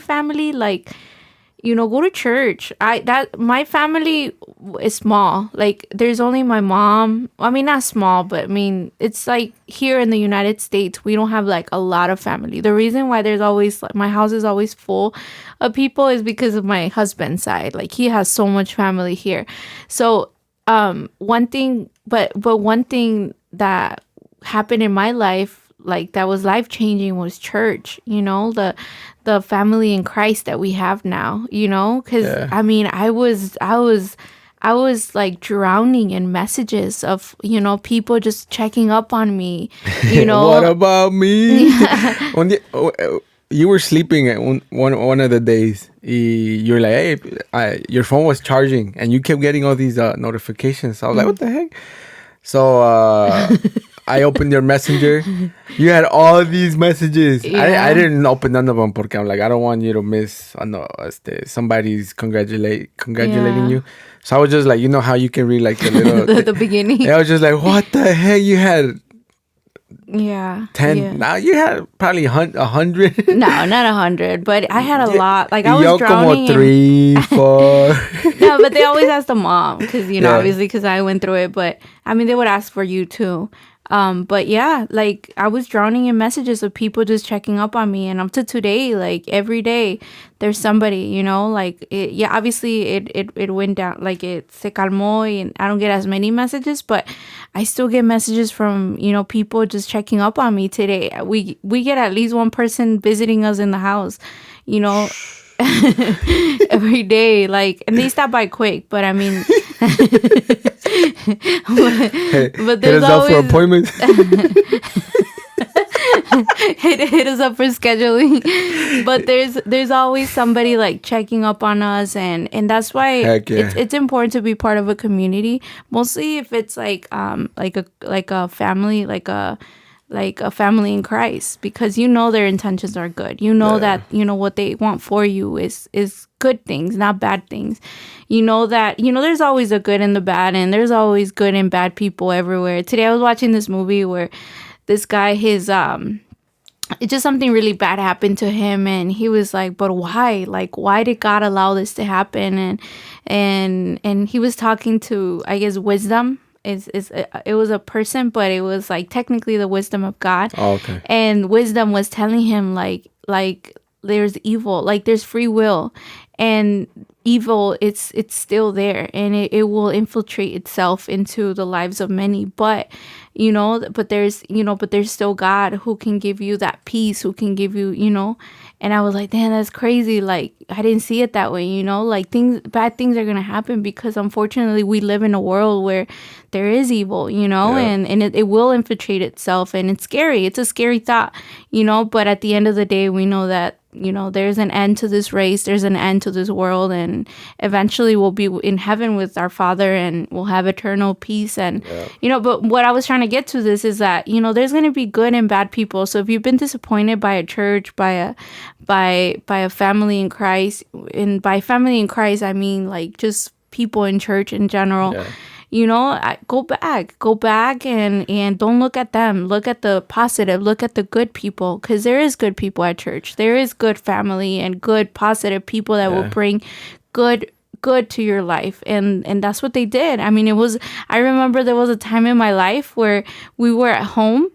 like, go to church. My family is small. Like, there's only my mom. I mean, not small, but I mean, it's like here in the United States, we don't have like a lot of family. The reason why there's always, like, my house is always full of people is because of my husband's side. Like, he has so much family here. So, one thing that happened in my life, like, that was life-changing, was church, the family in Christ that we have now, because I mean, I was like drowning in messages of, people just checking up on me, What about me? You were sleeping at one of the days. You're like, hey, your phone was charging, and you kept getting all these notifications. I was like, what the heck? So I opened your messenger. You had all these messages. I didn't open none of them porque I'm like, I don't want you to miss somebody's congratulating you. So I was just like, how you can read like the little the beginning. I was just like, what the heck? You had 10. Yeah. Now you had probably 100. No, not 100, but I had a lot. Like, I was drowning. Como 3, 4. No, but they always ask the mom because, Yeah. obviously because I went through it. But I mean, they would ask for you too. But yeah, like I was drowning in messages of people just checking up on me, and up to today, like every day, there's somebody, like yeah, obviously it went down, like it se calmó, and I don't get as many messages, but I still get messages from people just checking up on me today. We get at least one person visiting us in the house, every day, like, and they stop by quick, but I mean. but Hit there's us up for always appointments. hit us up for scheduling. But there's always somebody like checking up on us, and that's why Heck yeah. it's important to be part of a community, mostly if it's like a family, like a family in Christ, because their intentions are good. That what they want for you is good things, not bad things. That there's always a good and the bad, and there's always good and bad people everywhere. Today I was watching this movie where this guy, it's just something really bad happened to him, and he was like, but why? Like, why did God allow this to happen? And he was talking to, I guess, wisdom. It was a person, but it was like technically the wisdom of God. Oh, okay. And wisdom was telling him like there's evil, like there's free will, and evil, it's still there, and it will infiltrate itself into the lives of many, but there's still God who can give you that peace, who can give you, and I was like, damn, that's crazy. Like, I didn't see it that way, like bad things are gonna happen, because unfortunately we live in a world where there is evil, Yeah. and it will infiltrate itself, and it's scary. It's a scary thought, but at the end of the day, we know that there's an end to this race, there's an end to this world, and eventually we'll be in heaven with our Father, and we'll have eternal peace. And but what I was trying to get to this is that there's going to be good and bad people. So if you've been disappointed by a church, by a family in Christ, and by family in Christ I mean like just people in church in general, go back and don't look at them. Look at the positive, look at the good people, because there is good people at church. There is good family and good positive people that will bring good to your life, and that's what they did. I mean, I remember there was a time in my life where we were at home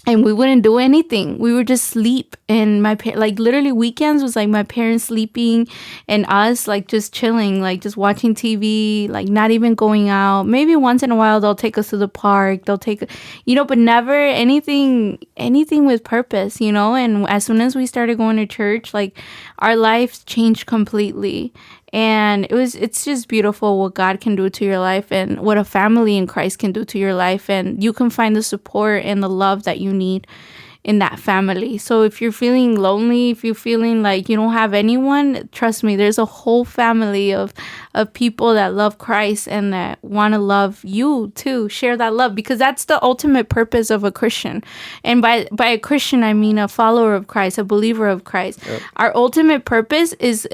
and we wouldn't do anything. We would just sleep. And like literally weekends was like my parents sleeping and us like just chilling, like just watching TV, like not even going out. Maybe once in a while they'll take us to the park. They'll take, but never anything with purpose, And as soon as we started going to church, like our lives changed completely. And it's just beautiful what God can do to your life, and what a family in Christ can do to your life. And you can find the support and the love that you need in that family. So if you're feeling lonely, if you're feeling like you don't have anyone, trust me, there's a whole family of people that love Christ and that want to love you too. Share that love, because that's the ultimate purpose of a Christian. And by a Christian, I mean a follower of Christ, a believer of Christ. Yep. Our ultimate purpose is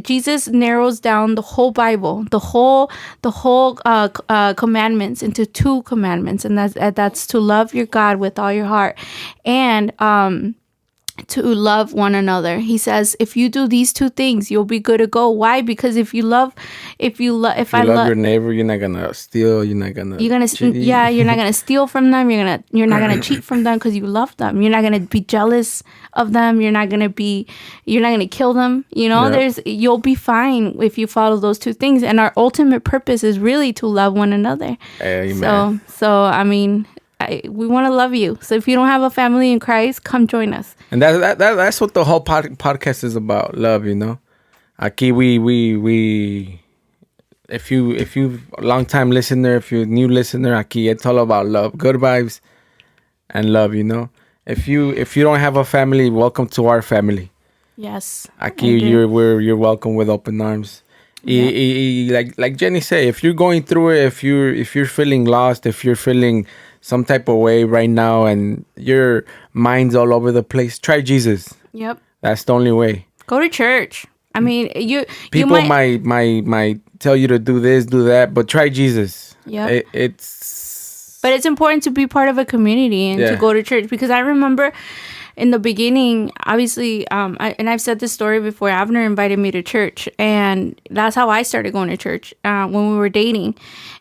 Jesus narrows down the whole Bible, the whole commandments into 2 commandments, and that's to love your God with all your heart, and to love one another. He says, if you do these 2 things, you'll be good to go. Why? Because if you love your neighbor, you're not gonna steal. You're not gonna cheat. You're not gonna steal from them. You're not gonna cheat from them because you love them. You're not gonna be jealous of them. You're not gonna kill them. You'll be fine if you follow those 2 things. And our ultimate purpose is really to love one another. Amen. So I mean, we want to love you. So if you don't have a family in Christ, come join us. And that's what the whole podcast is about, love. Aquí we if you long time listener, if you're a new listener, aquí it's all about love, good vibes, and love. If you don't have a family, welcome to our family. Yes. Aquí you're welcome with open arms. Yeah. Like Jenny said, if you're going through it, if you're feeling lost, if you're feeling some type of way right now and your mind's all over the place, try Jesus. Yep. That's the only way. Go to church. I mean, people might tell you to do this, do that, but try Jesus. Yeah. But it's important to be part of a community and to go to church, because I remember in the beginning, obviously, and I've said this story before. Avner invited me to church, and that's how I started going to church when we were dating.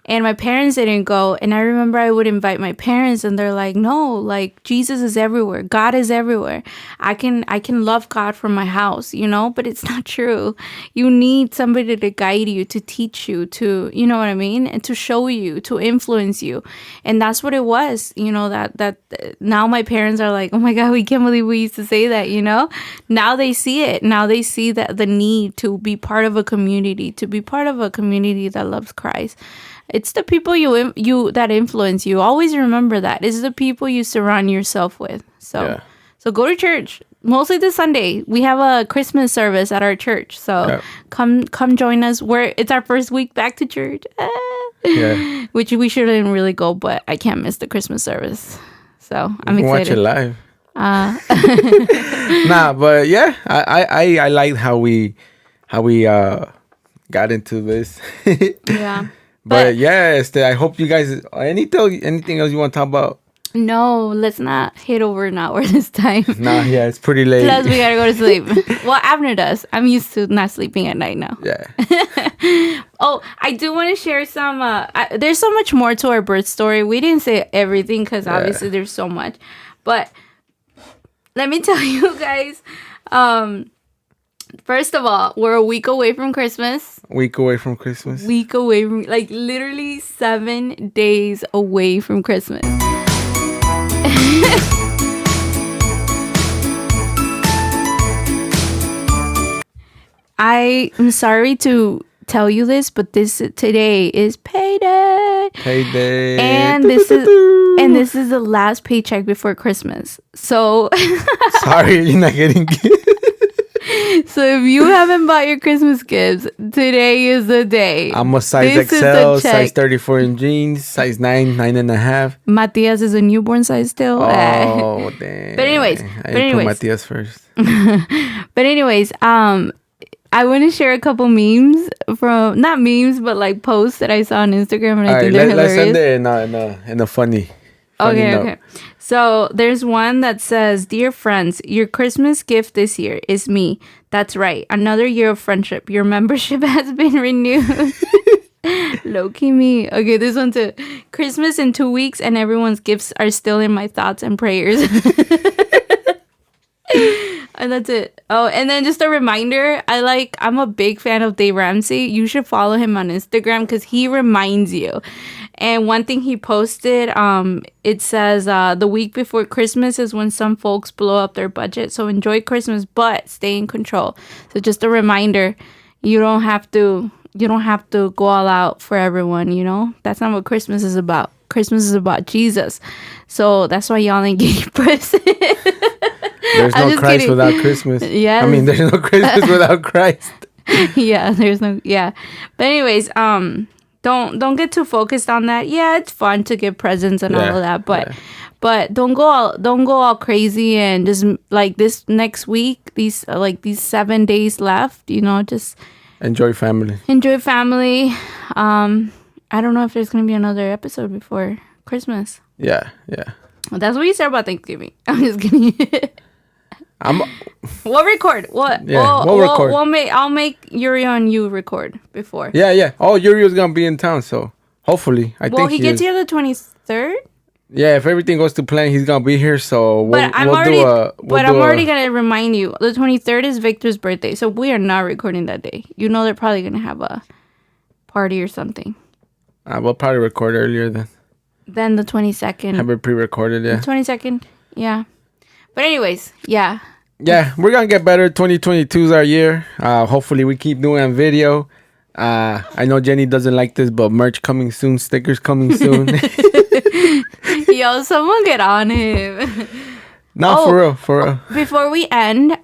And my parents didn't go, and I remember I would invite my parents, and they're like, "No, like Jesus is everywhere. God is everywhere. I can love God from my house, you know." But it's not true. You need somebody to guide you, to teach you, to, you know what I mean, and to show you, to influence you. And that's what it was, you know. That now my parents are like, "Oh my God, we can't believe we used to say that," you know. Now they see it. Now they see that the need to be part of a community, that loves Christ. It's the people you that influence you. Always remember that. It's the people you surround yourself with. So go to church. Mostly this Sunday. We have a Christmas service at our church. So come join us. It's our first week back to church. Which we shouldn't really go, but I can't miss the Christmas service. So I'm excited. Watch it live. Nah, but yeah, I like how we got into this. Yeah. But yeah, I hope you guys anything else you want to talk about? No, let's not hit over an hour this time. Nah, yeah, it's pretty late. Plus, we gotta go to sleep. Well, Abner does. I'm used to not sleeping at night now. Yeah. Oh, I do want to share some. There's so much more to our birth story. We didn't say everything because obviously there's so much. But let me tell you guys. First of all, we're a week away from Christmas. Week away from, like literally 7 days away from Christmas. I am sorry to tell you this, but today is payday. And this is the last paycheck before Christmas. So sorry, you're not getting So if you haven't bought your Christmas gifts, today is the day. I'm a size XL, size 34 in jeans, size 9.5. Matthias is a newborn size still. Oh, damn. But anyways. Put Matthias first. But anyways, I want to share a couple memes from, not memes, but like posts that I saw on Instagram, and I think they're hilarious. Let's send it in a funny note. Okay. So there's one that says, "Dear friends, your Christmas gift this year is me. That's right. Another year of friendship. Your membership has been renewed." Low-key me. Okay, this one too. "Christmas in 2 weeks and everyone's gifts are still in my thoughts and prayers." And that's it. Oh, and then just a reminder, I'm a big fan of Dave Ramsey. You should follow him on Instagram because he reminds you. And one thing he posted, it says, "The week before Christmas is when some folks blow up their budget. So enjoy Christmas, but stay in control." So just a reminder, you don't have to go all out for everyone, you know? That's not what Christmas is about. Christmas is about Jesus. So that's why y'all ain't getting presents. There's no Christ kidding. Without Christmas. Yeah. I mean, there's no Christmas without Christ. Yeah, there's no. Yeah, but anyways, don't get too focused on that. Yeah, it's fun to give presents and all of that, but don't go all crazy and just like this next week. These 7 days left. You know, just enjoy family. I don't know if there's gonna be another episode before Christmas. Yeah. Well, that's what you said about Thanksgiving. I'm just kidding. We'll record. What? Yeah, we'll record. I'll make Yuri and you record before. Yeah. Oh, Yuri was gonna be in town, so hopefully, I think. Well, he gets here the 23rd. Yeah, if everything goes to plan, he's gonna be here. So I'm already gonna remind you. The 23rd is Victor's birthday, so we are not recording that day. You know, they're probably gonna have a party or something. We'll probably record earlier then. Then the 22nd. Have it pre-recorded, yeah. The 22nd, yeah. But anyways, yeah. Yeah, we're going to get better. 2022 is our year. Hopefully we keep doing video. I know Jenny doesn't like this, but merch coming soon. Stickers coming soon. Yo, someone get on him. No, for real. Before we end,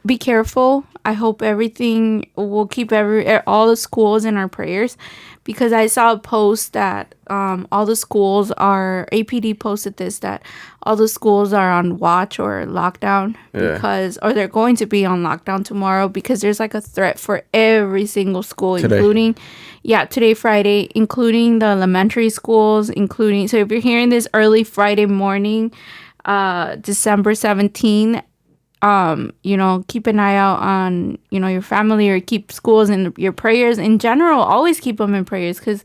be careful. I hope we'll keep all the schools in our prayers, because I saw a post that all the schools APD posted this, that all the schools are on watch or lockdown or they're going to be on lockdown tomorrow, because there's like a threat for every single school, including today, Friday, including the elementary schools, so if you're hearing this early Friday morning, December 17th, keep an eye out on, your family, or keep schools in your prayers in general. Always keep them in prayers, because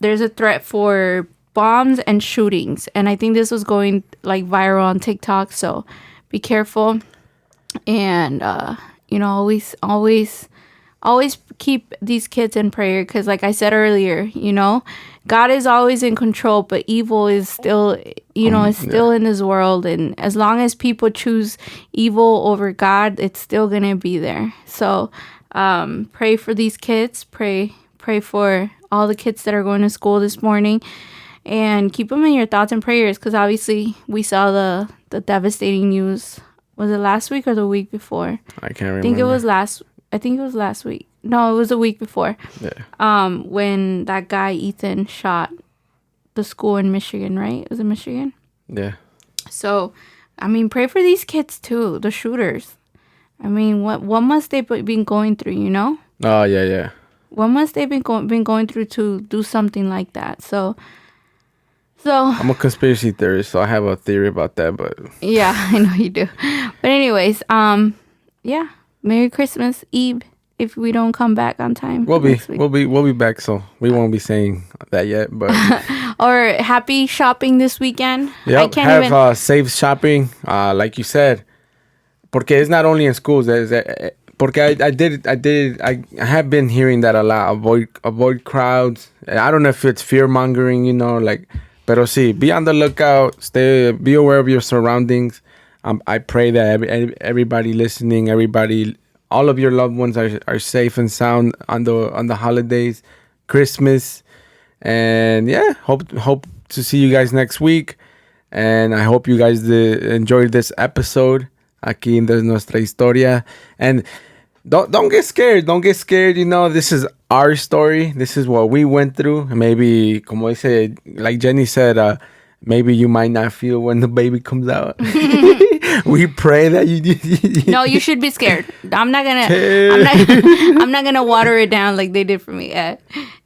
there's a threat for bombs and shootings. And I think this was going like viral on TikTok. So be careful. And, always keep these kids in prayer, because like I said earlier, God is always in control, but evil is still, in this world. And as long as people choose evil over God, it's still going to be there. So pray for these kids. Pray for all the kids that are going to school this morning, and keep them in your thoughts and prayers, because obviously we saw the devastating news. Was it last week or the week before? I can't remember. I think it was last week. No, it was a week before. Yeah. When that guy Ethan shot the school in Michigan, right? Was it Michigan? Yeah. So, pray for these kids too, the shooters. What must they been going through, Oh, yeah. What must they been going through to do something like that? So I'm a conspiracy theorist, so I have a theory about that, but yeah, I know you do. But anyways, yeah. Merry Christmas Eve if we don't come back on time. We'll be back, so we won't be saying that yet, but or happy shopping this weekend. Yep, I can't have safe shopping, like you said, porque it's not only in schools. Porque I have been hearing that a lot. Avoid crowds. I don't know if it's fear mongering, pero sí, be on the lookout. Be aware of your surroundings. I pray that everybody listening, all of your loved ones are safe and sound on the holidays, Christmas, and yeah, hope to see you guys next week. And I hope you guys enjoyed this episode aquí en Nuestra Historia. And don't get scared. Don't get scared. This is our story. This is what we went through. Maybe, como I said, like Jenny said, maybe you might not feel when the baby comes out. We pray that you. No, you should be scared. I'm not gonna water it down like they did for me.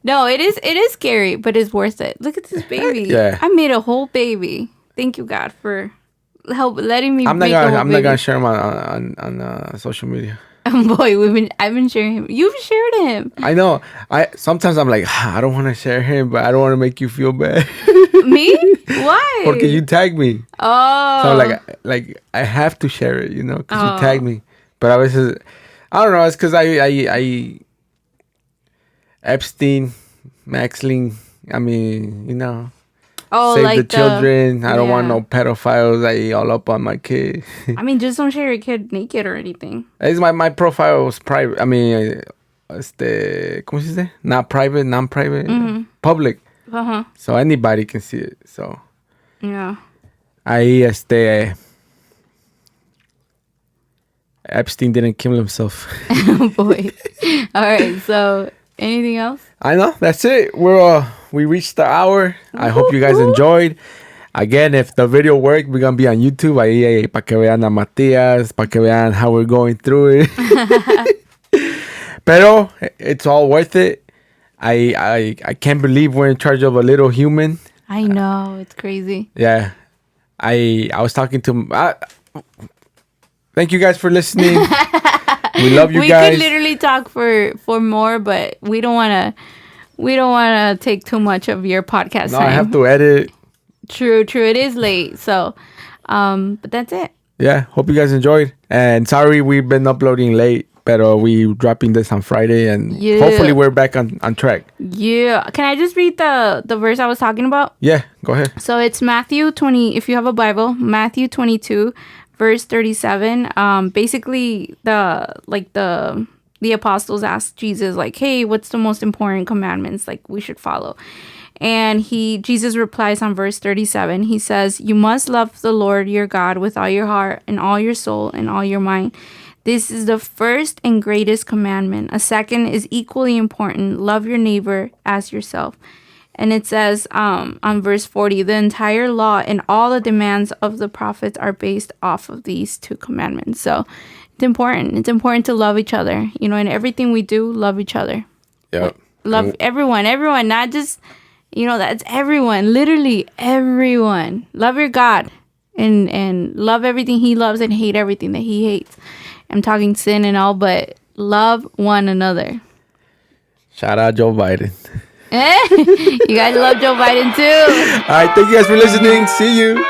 No, it is scary, but it's worth it. Look at this baby. Yeah. I made a whole baby. Thank you, God, for letting me. I'm not gonna share him on social media. Boy, I've been sharing him. You've shared him. I know. Sometimes I'm like, I don't want to share him, but I don't want to make you feel bad. Me? Why? Porque you tag me. Oh. So like I have to share it, because you tag me. But I don't know. It's because I Epstein, Maxling. Save like the children. I don't want no pedophiles all up on my kid. Just don't share your kid naked or anything. It's my profile was private. ¿Cómo se dice? Not private, non-private, public. Uh-huh. So anybody can see it. So yeah. Epstein didn't kill himself. Boy. All right. So anything else? I know. That's it. We reached the hour. I hope you guys enjoyed. Again, if the video worked, we're gonna be on YouTube. Ahí para que vean a Matías, para que vean how we're going through it. Pero it's all worth it. I can't believe we're in charge of a little human. I know, it's crazy. Yeah, I was talking to. Thank you guys for listening. We love you guys. We could literally talk for more, but we don't want to take too much of your podcast time. I have to edit. True. It is late, so but that's it. Yeah, hope you guys enjoyed. And sorry we've been uploading late, but we dropping this on Friday, and hopefully we're back on track. Yeah. Can I just read the verse I was talking about? Yeah, go ahead. So it's Matthew 20. If you have a Bible, Matthew 22. Verse 37, basically the apostles asked Jesus, like, hey, what's the most important commandments like we should follow? And Jesus replies on verse 37. He says, you must love the Lord your God with all your heart and all your soul and all your mind. This is the first and greatest commandment. A second is equally important. Love your neighbor as yourself. And it says on verse 40, the entire law and all the demands of the prophets are based off of these two commandments. So it's important. It's important to love each other. In everything we do, love each other. Yeah. Love everyone, not just, that's everyone, literally everyone. Love your God. and love everything he loves and hate everything that he hates. I'm talking sin and all, but love one another. Shout out Joe Biden. You guys love Joe Biden too. All right, thank you guys for listening. See you.